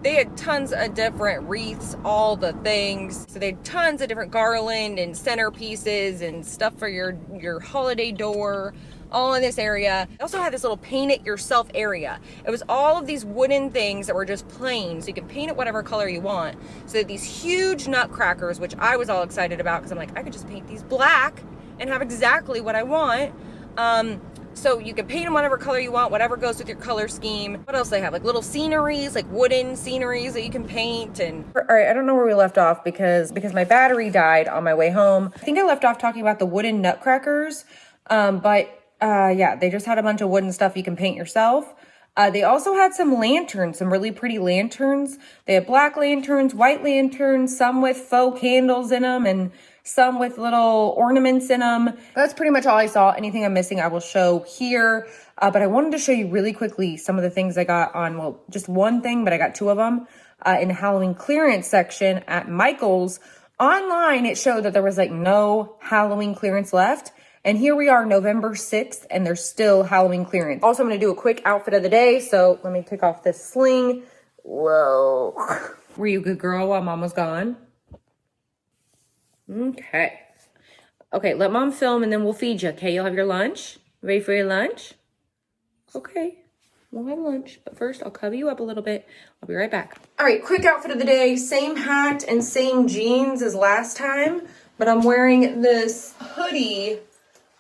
They had tons of different wreaths, all the things. So they had tons of different garland and centerpieces and stuff for your holiday door, all in this area. They also had this little paint it yourself area. It was all of these wooden things that were just plain, so you can paint it whatever color you want. So they had these huge nutcrackers, which I was all excited about, because I'm like, I could just paint these black and have exactly what I want. So you can paint them whatever color you want, whatever goes with your color scheme. What else they have? Like little sceneries, like wooden sceneries that you can paint. And all right, I don't know where we left off because my battery died on my way home. I think I left off talking about the wooden nutcrackers. Yeah, they just had a bunch of wooden stuff you can paint yourself. They also had some lanterns, some really pretty lanterns. They had black lanterns, white lanterns, some with faux candles in them, and some with little ornaments in them. That's pretty much all I saw. Anything I'm missing, I will show here. But I wanted to show you really quickly some of the things I got on, well, just one thing, but I got two of them in the Halloween clearance section at Michael's. Online, it showed that there was like no Halloween clearance left. And here we are, November 6th, and there's still Halloween clearance. Also, I'm going to do a quick outfit of the day. So let me take off this sling. Whoa. Were you a good girl while Mom was gone? Okay. Okay, let Mom film and then we'll feed you. Okay, you'll have your lunch. Ready for your lunch? Okay, we'll have lunch. But first, I'll cover you up a little bit. I'll be right back. All right, quick outfit of the day. Same hat and same jeans as last time. But I'm wearing this hoodie,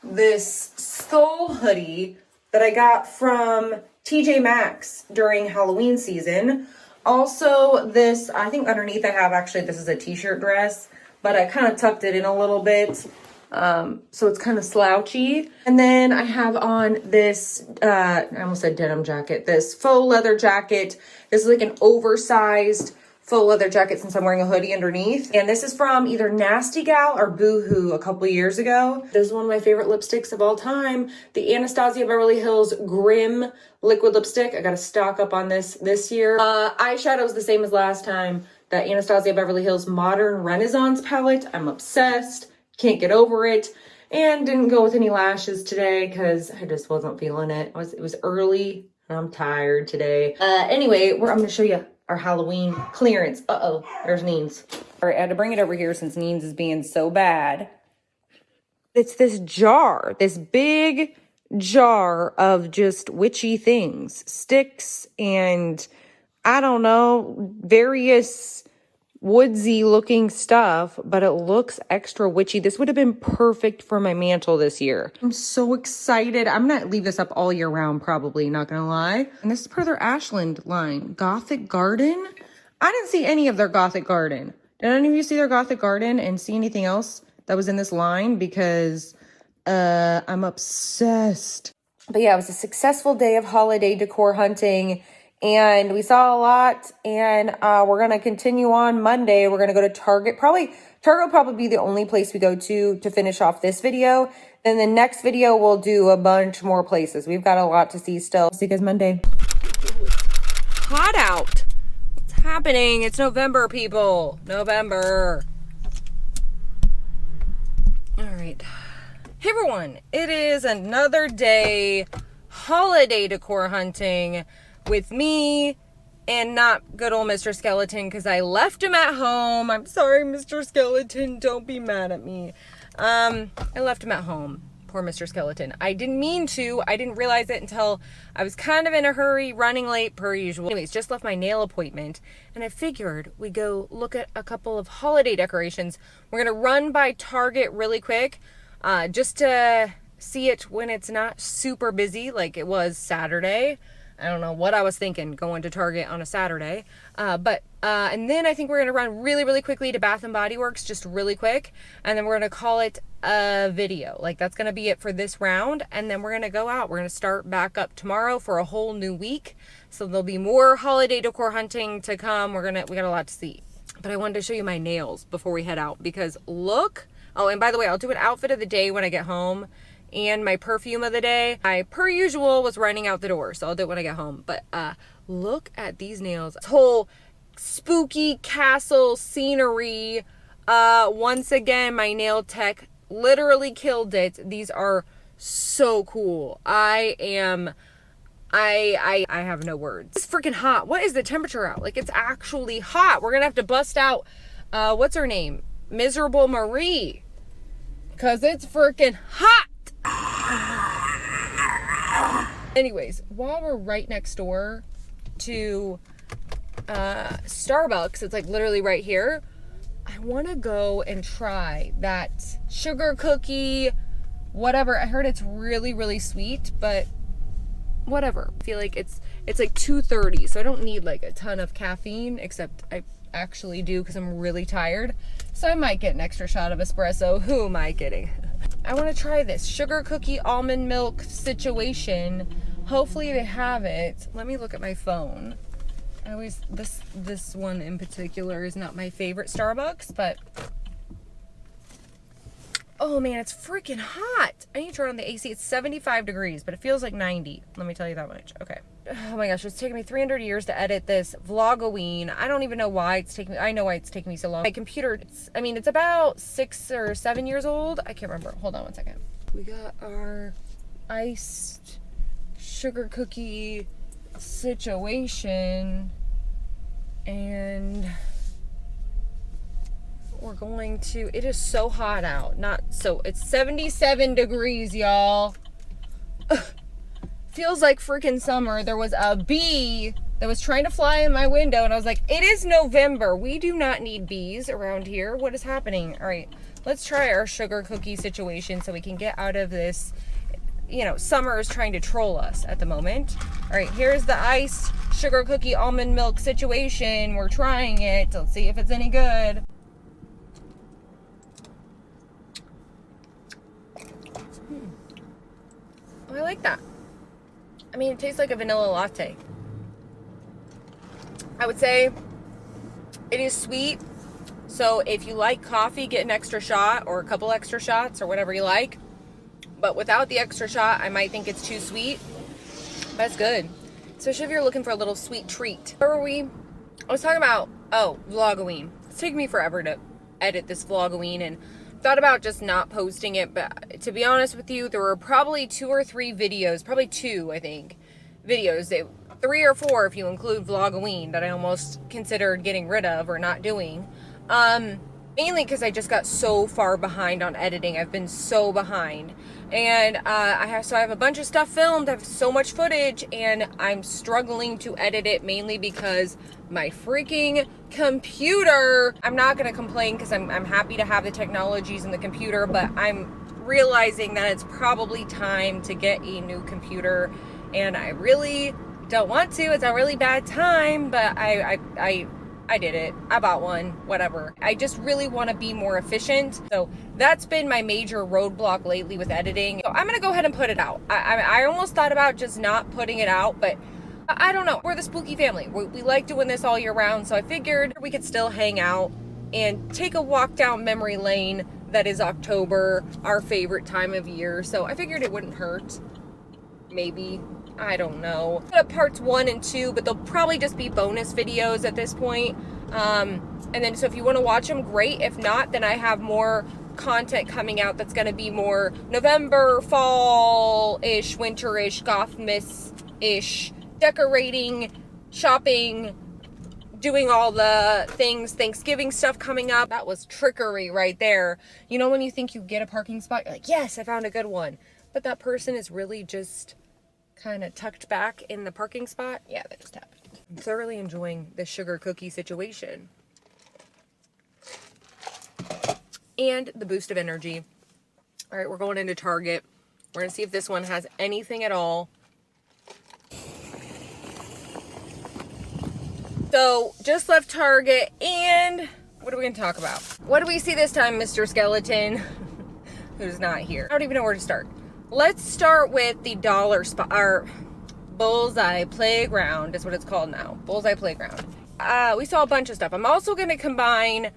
this skull hoodie that I got from TJ Maxx during Halloween season. Also, this, I think underneath I have, actually, this is a t-shirt dress, but I kind of tucked it in a little bit, so it's kind of slouchy. And then I have on this, I almost said denim jacket, this faux leather jacket. This is like an oversized faux leather jacket since I'm wearing a hoodie underneath. And this is from either Nasty Gal or Boohoo a couple years ago. This is one of my favorite lipsticks of all time. The Anastasia Beverly Hills Grim liquid lipstick. I got to stock up on this year. Eyeshadow is the same as last time. The Anastasia Beverly Hills Modern Renaissance palette. I'm obsessed. Can't get over it. And didn't go with any lashes today because I just wasn't feeling it. It was early and I'm tired today. Anyway, I'm going to show you our Halloween clearance. Uh-oh, there's Neens. All right, I had to bring it over here since Neens is being so bad. It's this jar, this big jar of just witchy things. Sticks and, I don't know, various woodsy looking stuff, but it looks extra witchy. This would have been perfect for my mantle this year. I'm so excited. I'm gonna leave this up all year round, probably, not gonna lie. And this is per their Ashland line. Gothic Garden? I didn't see any of their Gothic Garden. Did any of you see their Gothic Garden and see anything else that was in this line because I'm obsessed. But yeah, it was a successful day of holiday decor hunting, and we saw a lot, and we're going to continue on Monday. We're going to go to Target. Target will probably be the only place we go to finish off this video. Then the next video, we'll do a bunch more places. We've got a lot to see still. See you guys Monday. Hot out. What's happening? It's November, people. November. All right. Hey everyone, it is another day holiday decor hunting with me and not good old Mr. Skeleton because I left him at home. I'm sorry, Mr. Skeleton, don't be mad at me. I left him at home. Poor Mr. Skeleton. I didn't mean to. I didn't realize it until I was kind of in a hurry, running late per usual. Anyways, just left my nail appointment and I figured we'd go look at a couple of holiday decorations. We're going to run by Target really quick. Just to see it when it's not super busy like it was Saturday. I don't know what I was thinking going to Target on a Saturday. And then I think we're going to run really, really quickly to Bath & Body Works, just really quick. And then we're going to call it a video. Like that's going to be it for this round. And then we're going to go out. We're going to start back up tomorrow for a whole new week. So there'll be more holiday decor hunting to come. We got a lot to see. But I wanted to show you my nails before we head out because look. Oh, and by the way, I'll do an outfit of the day when I get home and my perfume of the day. I, per usual, was running out the door, so I'll do it when I get home. But look at these nails. This whole spooky castle scenery. Once again, my nail tech literally killed it. These are so cool. I have no words. It's freaking hot. What is the temperature out? Like, it's actually hot. We're going to have to bust out, what's her name? Miserable Marie. Because it's freaking hot. Anyways, while we're right next door to Starbucks, it's like literally right here, I want to go and try that sugar cookie, whatever. I heard it's really, really sweet, but whatever. I feel like it's like 2:30, so I don't need like a ton of caffeine, except I actually do because I'm really tired. So I might get an extra shot of espresso. Who am I kidding? I want to try this sugar cookie almond milk situation. Hopefully they have it. Let me look at my phone. I always, this one in particular is not my favorite Starbucks, but oh man, it's freaking hot. I need to turn on the AC. It's 75 degrees, but it feels like 90. Let me tell you that much. Okay. Oh my gosh, it's taken me 300 years to edit this vlogoween. I don't even know why it's taking me. I know why it's taking me so long. My computer, it's about 6 or 7 years old. I can't remember. Hold on one second. We got our iced sugar cookie situation, and we're going to, it is so hot out. It's 77 degrees, y'all. Feels like freaking summer. There was a bee that was trying to fly in my window, and I was like, it is November. We do not need bees around here. What is happening? All right, let's try our sugar cookie situation so we can get out of this. You know, summer is trying to troll us at the moment. All right, here's the iced sugar cookie almond milk situation. We're trying it. Let's see if it's any good. Oh, I like that. I mean, it tastes like a vanilla latte. I would say it is sweet. So if you like coffee, get an extra shot or a couple extra shots or whatever you like. But without the extra shot, I might think it's too sweet. But it's good. Especially if you're looking for a little sweet treat. Where were we? I was talking about, vlogoween. It's taking me forever to edit this vlogoween, and thought about just not posting it, but to be honest with you, there were probably 2 or 3 videos, probably 2, I think, videos, 3 or 4 if you include vlogoween, that I almost considered getting rid of or not doing. Mainly because I just got so far behind on editing. I've been so behind. And I have a bunch of stuff filmed. I have so much footage, and I'm struggling to edit it mainly because my freaking computer. I'm not going to complain because I'm happy to have the technologies in the computer, but I'm realizing that it's probably time to get a new computer, and I really don't want to. It's a really bad time, but I I did it. I bought one, whatever. I just really want to be more efficient. So that's been my major roadblock lately with editing. So I'm going to go ahead and put it out. I almost thought about just not putting it out, but I don't know. We're the spooky family. We like doing this all year round. So I figured we could still hang out and take a walk down memory lane. That is October, our favorite time of year. So I figured it wouldn't hurt. Maybe. I don't know. Put up parts 1 and 2, but they'll probably just be bonus videos at this point. And then, so if you want to watch them, great. If not, then I have more content coming out that's going to be more November, fall-ish, winter-ish, Gothmas-ish, decorating, shopping, doing all the things, Thanksgiving stuff coming up. That was trickery right there. You know when you think you get a parking spot, you're like, yes, I found a good one. But that person is really just kind of tucked back in the parking spot. Yeah, that just happened. I'm thoroughly enjoying this sugar cookie situation. And the boost of energy. All right, we're going into Target. We're going to see if this one has anything at all. So, just left Target, and what are we going to talk about? What do we see this time, Mr. Skeleton? Who's not here. I don't even know where to start. Let's start with the dollar spot, our Bullseye Playground is what it's called now. Bullseye Playground. We saw a bunch of stuff. I'm also going to combine,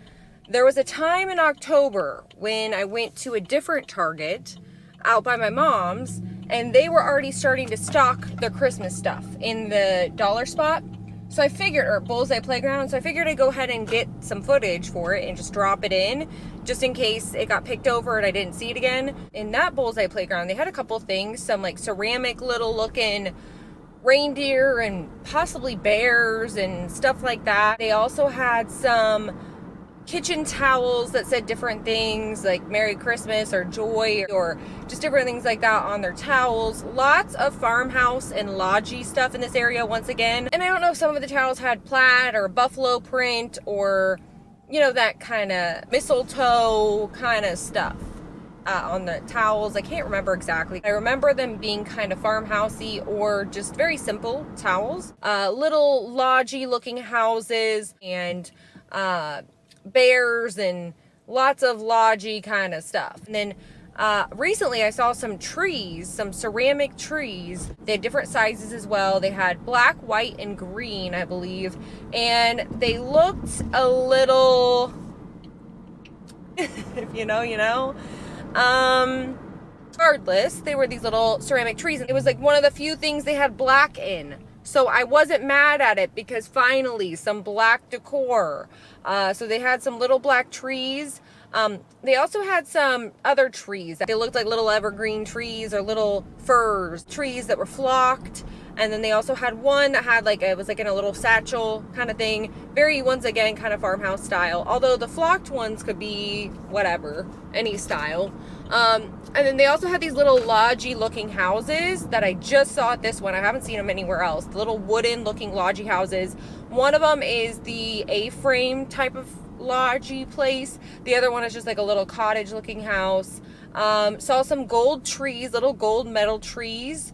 there was a time in October when I went to a different Target out by my mom's, and they were already starting to stock their Christmas stuff in the dollar spot. So I figured, or Bullseye Playground, so I figured I'd go ahead and get some footage for it and just drop it in, just in case it got picked over and I didn't see it again. In that Bullseye Playground, they had a couple things, some like ceramic little looking reindeer and possibly bears and stuff like that. They also had some kitchen towels that said different things like Merry Christmas or Joy or just different things like that on their towels. Lots of farmhouse and lodgy stuff in this area once again. And I don't know if some of the towels had plaid or buffalo print or, you know, that kind of mistletoe kind of stuff on the towels. I can't remember exactly. I remember them being kind of farmhousey or just very simple towels. Little lodgy looking houses and bears and lots of lodgy kind of stuff. And then recently I saw some trees, some ceramic trees. They had different sizes as well. They had black, white, and green, I believe. And they looked a little, if you know, you know. Regardless, they were these little ceramic trees. And it was like one of the few things they had black in. So I wasn't mad at it because finally some black decor. So they had some little black trees. They also had some other trees. They looked like little evergreen trees or little firs, trees that were flocked. And then they also had one that had like, it was like in a little satchel kind of thing. Very, once again, kind of farmhouse style. Although the flocked ones could be whatever, any style. And then they also had these little lodgy looking houses that I just saw at this one. I haven't seen them anywhere else. The little wooden looking lodgy houses. One of them is the A-frame type of lodgy place. The other one is just like a little cottage looking house. Saw some gold trees, little gold metal trees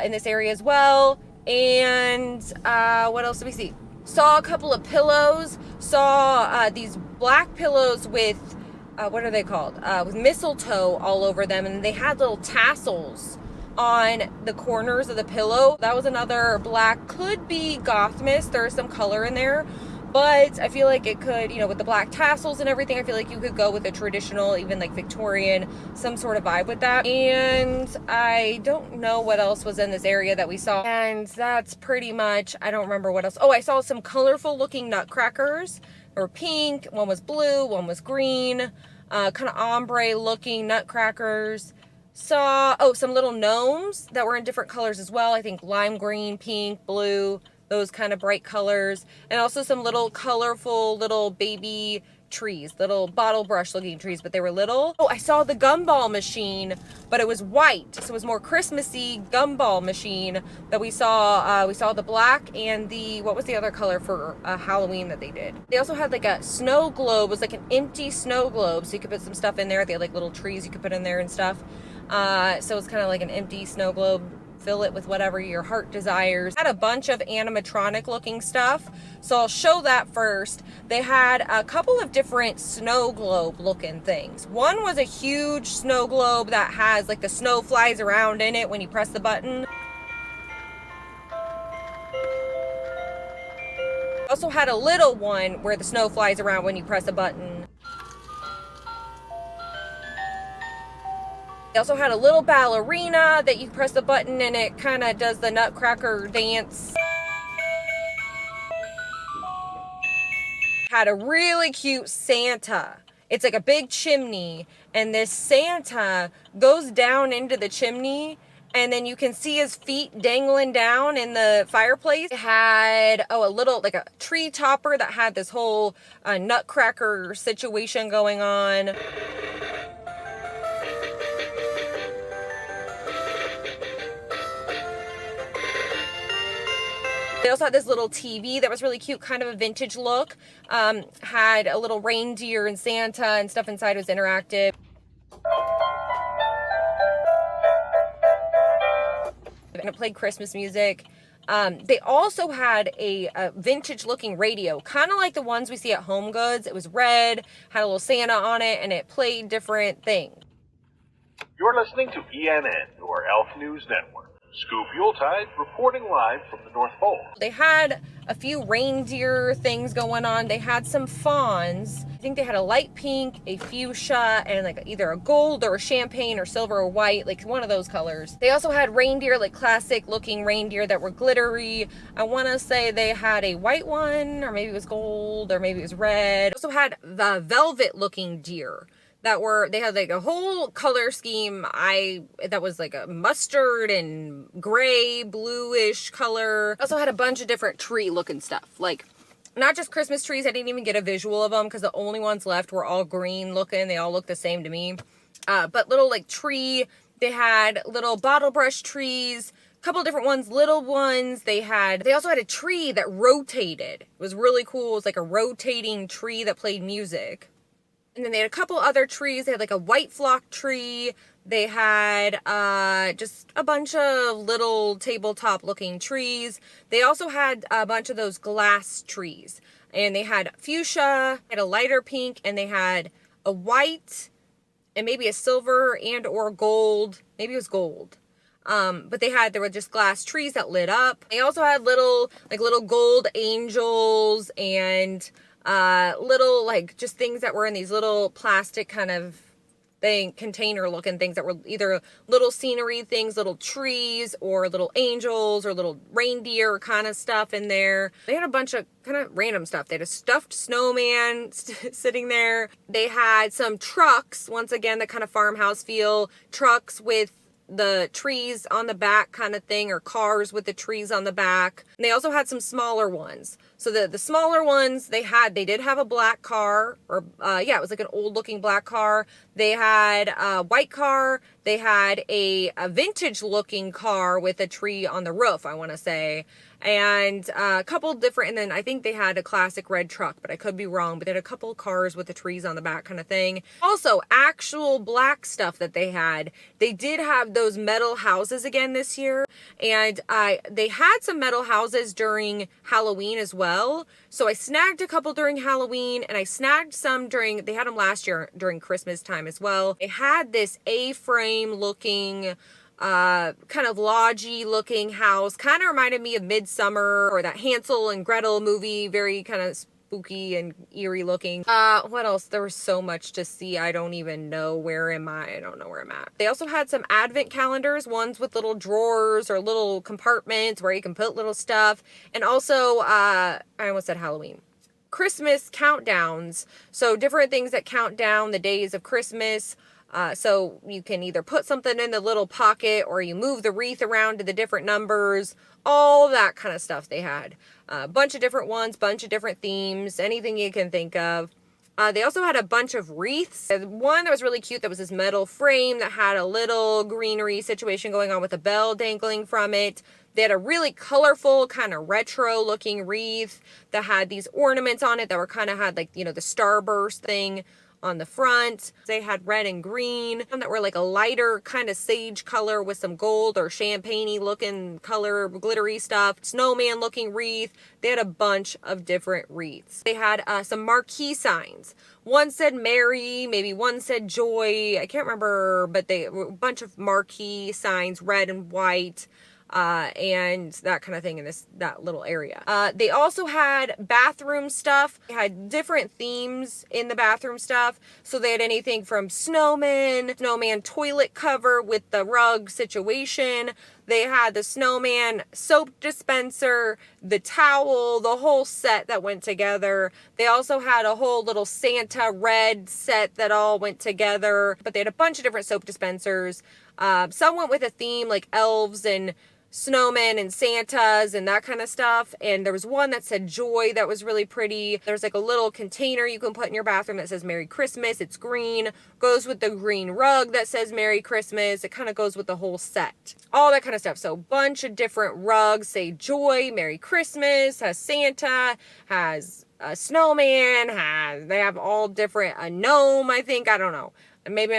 in this area as well. And what else did we see? Saw a couple of pillows. Saw these black pillows with what are they called? With mistletoe all over them, and they had little tassels on the corners of the pillow. That was another black, could be Gothmas. There's some color in there, but I feel like it could, you know, with the black tassels and everything, I feel like you could go with a traditional, even like Victorian, some sort of vibe with that. And I don't know what else was in this area that we saw. And that's pretty much, I don't remember what else. Oh, I saw some colorful looking nutcrackers. They were pink, one was blue, one was green, kind of ombre looking nutcrackers. Saw, oh, some little gnomes that were in different colors as well. I think lime green, pink, blue, those kind of bright colors. And also some little colorful little baby trees, little bottle brush looking trees, but they were little. Oh, I saw the gumball machine, but it was white. So it was more Christmassy gumball machine that we saw. We saw the black and the, what was the other color for Halloween that they did? They also had like a snow globe. It was like an empty snow globe. So you could put some stuff in there. They had like little trees you could put in there and stuff. So it's kind of like an empty snow globe fill it with whatever your heart desires. Had a bunch of animatronic looking stuff, so I'll show that first. They had a couple of different snow globe looking things. One was a huge snow globe that has like the snow flies around in it when you press the button. Also had a little one where the snow flies around when you press a button. They also had a little ballerina that you press the button and it kind of does the nutcracker dance. Had a really cute Santa. It's like a big chimney, and this Santa goes down into the chimney, and then you can see his feet dangling down in the fireplace. It had, a little, like a tree topper that had this whole nutcracker situation going on. They also had this little TV that was really cute, kind of a vintage look. Had a little reindeer and Santa and stuff inside. It was interactive. And it played Christmas music. They also had a vintage looking radio, kind of like the ones we see at Homegoods. It was red, had a little Santa on it, and it played different things. You're listening to ENN, or Elf News Network. Scoop Yuletide reporting live from the North Pole. They had a few reindeer things going on. They had some fawns. I think they had a light pink, a fuchsia, and like either a gold or a champagne or silver or white, like one of those colors. They also had reindeer, like classic looking reindeer that were glittery. I want to say they had a white one, or maybe it was gold, or maybe it was red. They also had the velvet looking deer. They had like a whole color scheme that was like a mustard and gray, bluish color. Also had a bunch of different tree looking stuff, like not just Christmas trees. I didn't even get a visual of them because the only ones left were all green looking. They all look the same to me. But little like tree, they had little bottle brush trees, a couple different ones, little ones. They also had a tree that rotated. It was really cool. It was like a rotating tree that played music. And then they had a couple other trees. They had like a white flock tree. They had just a bunch of little tabletop looking trees. They also had a bunch of those glass trees. And they had fuchsia, had a lighter pink, and they had a white and maybe a silver and or gold. Maybe it was gold. But there were just glass trees that lit up. They also had little gold angels and little like just things that were in these little plastic kind of container looking things that were either little scenery things, little trees, or little angels or little reindeer kind of stuff in there. They had a bunch of kind of random stuff. They had a stuffed snowman sitting there. They had some trucks, once again, that kind of farmhouse feel, trucks with the trees on the back kind of thing, or cars with the trees on the back. And they also had some smaller ones. So the smaller ones, they did have a black car, or it was like an old looking black car. They had a white car. They had a vintage looking car with a tree on the roof, I want to say. And a couple different, and then I think they had a classic red truck, but I could be wrong, but they had a couple cars with the trees on the back kind of thing. Also, actual black stuff that they had. They did have those metal houses again this year, and they had some metal houses during Halloween as well. So I snagged a couple during Halloween, and I snagged some they had them last year during Christmas time as well. They had this A-frame looking kind of lodgy looking house. Kind of reminded me of Midsummer or that Hansel and Gretel movie. Very kind of spooky and eerie looking. What else? There was so much to see. I don't even know where am I. I don't know where I'm at. They also had some advent calendars, ones with little drawers or little compartments where you can put little stuff. And also, I almost said Halloween. Christmas countdowns. So different things that count down the days of Christmas. So you can either put something in the little pocket or you move the wreath around to the different numbers, all that kind of stuff they had. A bunch of different ones, bunch of different themes, anything you can think of. They also had a bunch of wreaths. One that was really cute that was this metal frame that had a little greenery situation going on with a bell dangling from it. They had a really colorful, kind of retro looking wreath that had these ornaments on it that were kind of had like, the starburst thing on the front. They had red and green, some that were like a lighter kind of sage color with some gold or champagne-y looking color, glittery stuff, snowman looking wreath. They had a bunch of different wreaths. They had some marquee signs. One said Mary, maybe one said Joy. I can't remember, but they were a bunch of marquee signs, red and white. And that kind of thing in that little area. They also had bathroom stuff. They had different themes in the bathroom stuff. So they had anything from snowman toilet cover with the rug situation. They had the snowman soap dispenser, the towel, the whole set that went together. They also had a whole little Santa red set that all went together. But they had a bunch of different soap dispensers. Some went with a theme like elves and snowmen and Santas and that kind of stuff. And there was one that said Joy that was really pretty. There's like a little container you can put in your bathroom that says Merry Christmas. It's green, goes with the green rug that says Merry Christmas. It kind of goes with the whole set, all that kind of stuff. So a bunch of different rugs say Joy, Merry Christmas, has Santa, has a snowman, they have all different, a gnome, I think, I don't know, maybe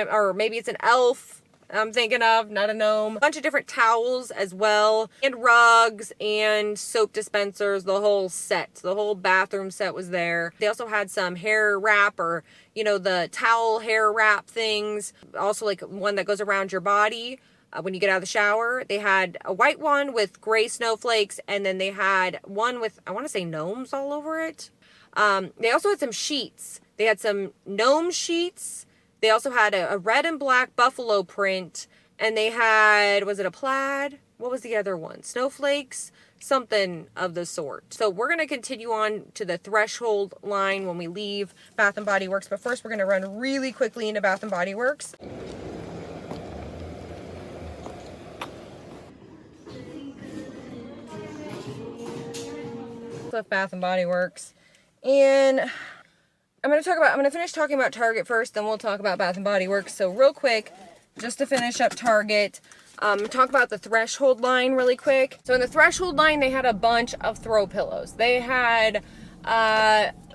it's an elf I'm thinking of, not a gnome. A bunch of different towels as well, and rugs and soap dispensers, the whole set. The whole bathroom set was there. They also had some hair wrap, or, you know, the towel hair wrap things. Also like one that goes around your body when you get out of the shower. They had a white one with gray snowflakes, and then they had one with, I want to say, gnomes all over it. They also had some sheets. They had some gnome sheets. They also had a red and black buffalo print, and they had, was it a plaid? What was the other one? Snowflakes? Something of the sort. So we're going to continue on to the threshold line when we leave Bath & Body Works, but first we're going to run really quickly into Bath & Body Works. With Bath & Body Works, and I'm going to finish talking about Target first, then we'll talk about Bath & Body Works. So real quick, just to finish up Target, talk about the threshold line really quick. So in the threshold line, they had a bunch of throw pillows. They had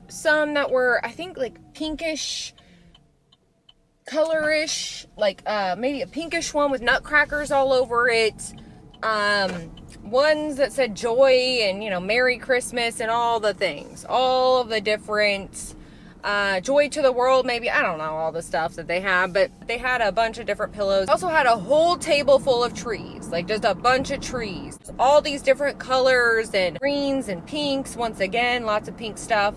some that were, I think, like pinkish, colorish, like maybe a pinkish one with nutcrackers all over it. Ones that said Joy and, you know, Merry Christmas and all the things. All of the different... Joy to the world, maybe, I don't know all the stuff that they have, but they had a bunch of different pillows. Also had a whole table full of trees, like just a bunch of trees, all these different colors and greens and pinks. Once again, lots of pink stuff.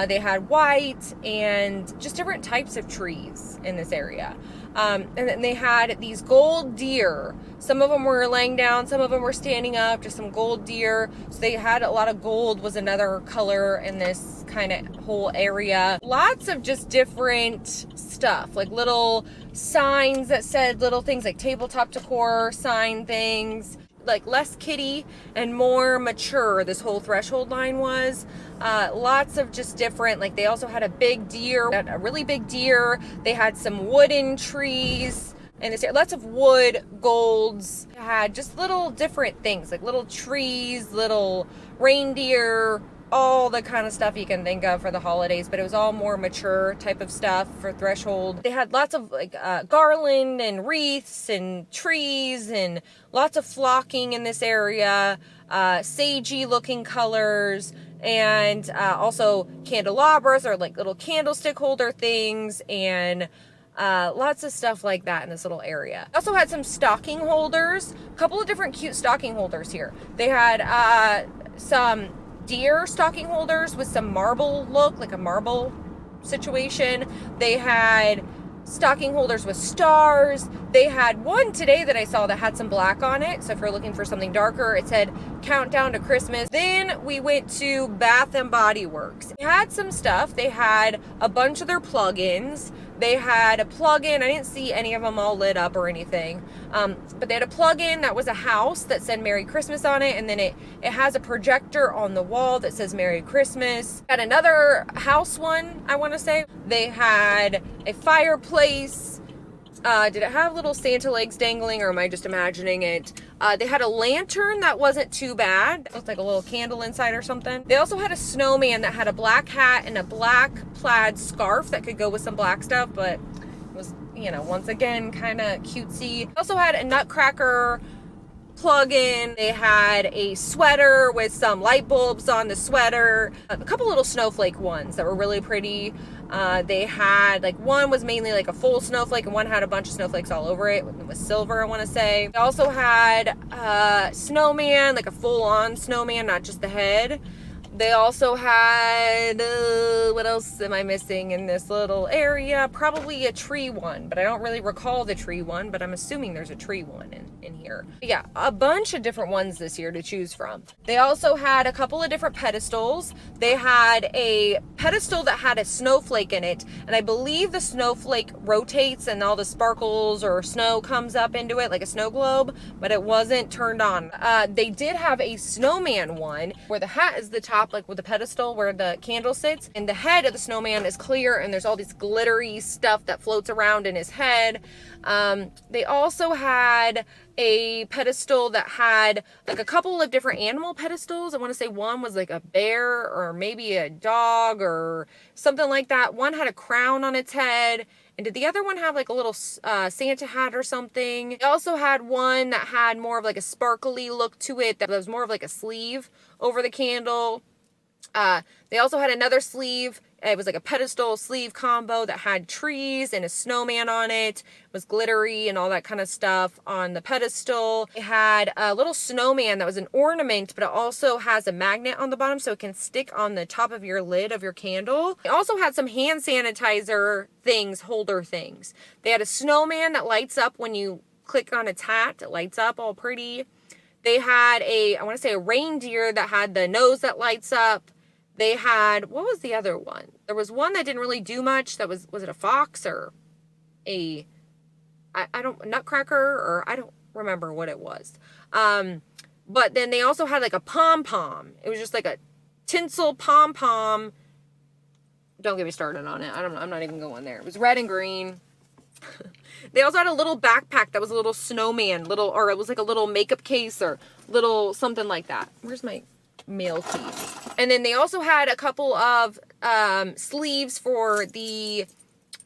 They had white and just different types of trees in this area. And then they had these gold deer. Some of them were laying down, some of them were standing up, just some gold deer. So they had a lot of gold, was another color in this kind of whole area. Lots of just different stuff, like little signs that said little things like tabletop decor sign things, like less kiddie and more mature this whole threshold line was. Lots of just different, like they also had a big deer, a really big deer. They had some wooden trees and this, lots of wood golds. They had just little different things, like little trees, little reindeer, all the kind of stuff you can think of for the holidays, but it was all more mature type of stuff for threshold. They had lots of like garland and wreaths and trees and lots of flocking in this area, sagey looking colors, and also candelabras or like little candlestick holder things, and lots of stuff like that in this little area. Also had some stocking holders, a couple of different cute stocking holders here. They had some deer stocking holders with some marble look, like a marble situation. They had stocking holders with stars. They had one today that I saw that had some black on it, so if you're looking for something darker, it said Countdown to Christmas. Then we went to Bath & Body Works. They had some stuff. They had a bunch of their plugins. They had a plug-in. I didn't see any of them all lit up or anything. But they had a plug-in that was a house that said Merry Christmas on it. And then it has a projector on the wall that says Merry Christmas. Had another house one, I want to say. They had a fireplace. Did it have little Santa legs dangling, or am I just imagining it? They had a lantern that wasn't too bad. It looked like a little candle inside or something. They also had a snowman that had a black hat and a black plaid scarf that could go with some black stuff, but it was, you know, once again, kind of cutesy. They also had a nutcracker plug-in. They had a sweater with some light bulbs on the sweater. A couple little snowflake ones that were really pretty. They had, like, one was mainly like a full snowflake and one had a bunch of snowflakes all over it. It was silver, I want to say. They also had snowman, like a full-on snowman, not just the head. They also had, what else am I missing in this little area? Probably a tree one, but I don't really recall the tree one, but I'm assuming there's a tree one in here. But yeah, a bunch of different ones this year to choose from. They also had a couple of different pedestals. They had a pedestal that had a snowflake in it, and I believe the snowflake rotates and all the sparkles or snow comes up into it like a snow globe, but it wasn't turned on. They did have a snowman one where the hat is the top, like with the pedestal where the candle sits, and the head of the snowman is clear and there's all this glittery stuff that floats around in his head. They also had a pedestal that had like a couple of different animal pedestals. I want to say one was like a bear or maybe a dog or something like that. One had a crown on its head. And did the other one have like a little Santa hat or something? They also had one that had more of like a sparkly look to it, that was more of like a sleeve over the candle. They also had another sleeve. It was like a pedestal sleeve combo that had trees and a snowman on it. It was glittery and all that kind of stuff on the pedestal. It had a little snowman that was an ornament, but it also has a magnet on the bottom so it can stick on the top of your lid of your candle. It also had some hand sanitizer things, holder things. They had a snowman that lights up when you click on its hat. It lights up all pretty. They had I want to say a reindeer that had the nose that lights up. They had, what was the other one? There was one that didn't really do much. That was it a fox or I don't, nutcracker, or I don't remember what it was. But then they also had like a pom-pom. It was just like a tinsel pom-pom. Don't get me started on it. I'm not even going there. It was red and green. They also had a little backpack that was a little snowman, or it was like a little makeup case or little something like that. Where's my mail key? And then they also had a couple of sleeves for the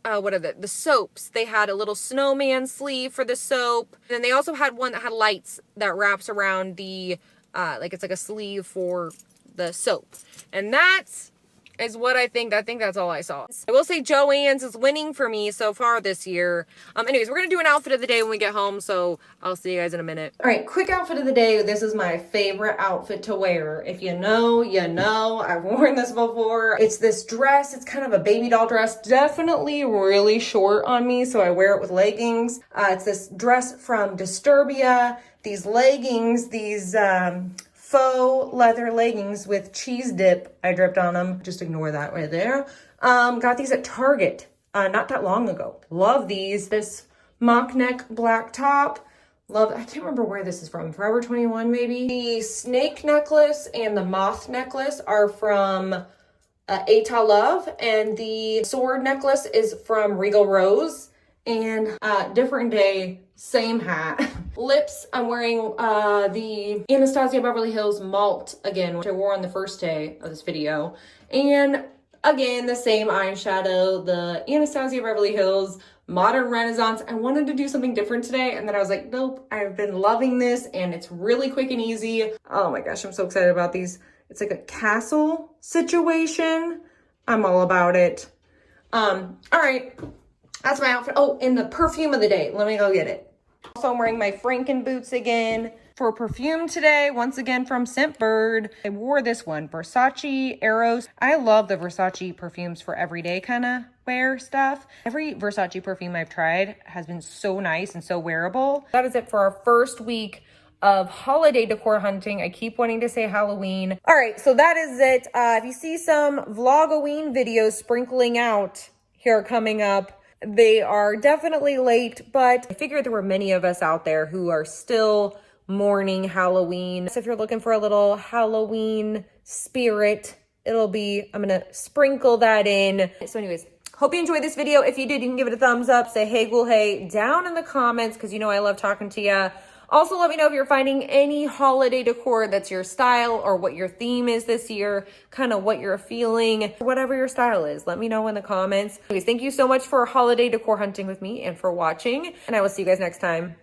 the soaps. They had a little snowman sleeve for the soap. And then they also had one that had lights that wraps around the it's like a sleeve for the soap. And that's is what I think. I think that's all I saw. I will say Joann's is winning for me so far this year. Anyways, we're going to do an outfit of the day when we get home, so I'll see you guys in a minute. All right, quick outfit of the day. This is my favorite outfit to wear. If you know, you know. I've worn this before. It's this dress. It's kind of a baby doll dress. Definitely really short on me, so I wear it with leggings. It's this dress from Disturbia. These leggings, these faux leather leggings with cheese dip. I dripped on them. Just ignore that right there. Got these at Target not that long ago. Love these. This mock neck black top. Love, I can't remember where this is from. Forever 21 maybe. The snake necklace and the moth necklace are from Eta Love. And the sword necklace is from Regal Rose. And different day, same hat. Lips, I'm wearing the Anastasia Beverly Hills Malt again, which I wore on the first day of this video. And again, the same eyeshadow, the Anastasia Beverly Hills Modern Renaissance. I wanted to do something different today, and then I was like, nope, I've been loving this, and it's really quick and easy. Oh my gosh, I'm so excited about these. It's like a castle situation. I'm all about it. All right. That's my outfit. Oh, and the perfume of the day. Let me go get it. Also, I'm wearing my Franken boots again. For perfume today, once again from Scentbird. I wore this one, Versace Eros. I love the Versace perfumes for everyday kind of wear stuff. Every Versace perfume I've tried has been so nice and so wearable. That is it for our first week of holiday decor hunting. I keep wanting to say Halloween. All right, so that is it. If you see some Vlogoween videos sprinkling out here coming up, they are definitely late, but I figured there were many of us out there who are still mourning Halloween. So if you're looking for a little Halloween spirit, I'm gonna sprinkle that in. So anyways, hope you enjoyed this video. If you did, you can give it a thumbs up, say hey ghoul hey down in the comments, because you know I love talking to you. Also, let me know if you're finding any holiday decor that's your style or what your theme is this year, kind of what you're feeling, whatever your style is. Let me know in the comments. Anyways, thank you so much for holiday decor hunting with me and for watching, and I will see you guys next time.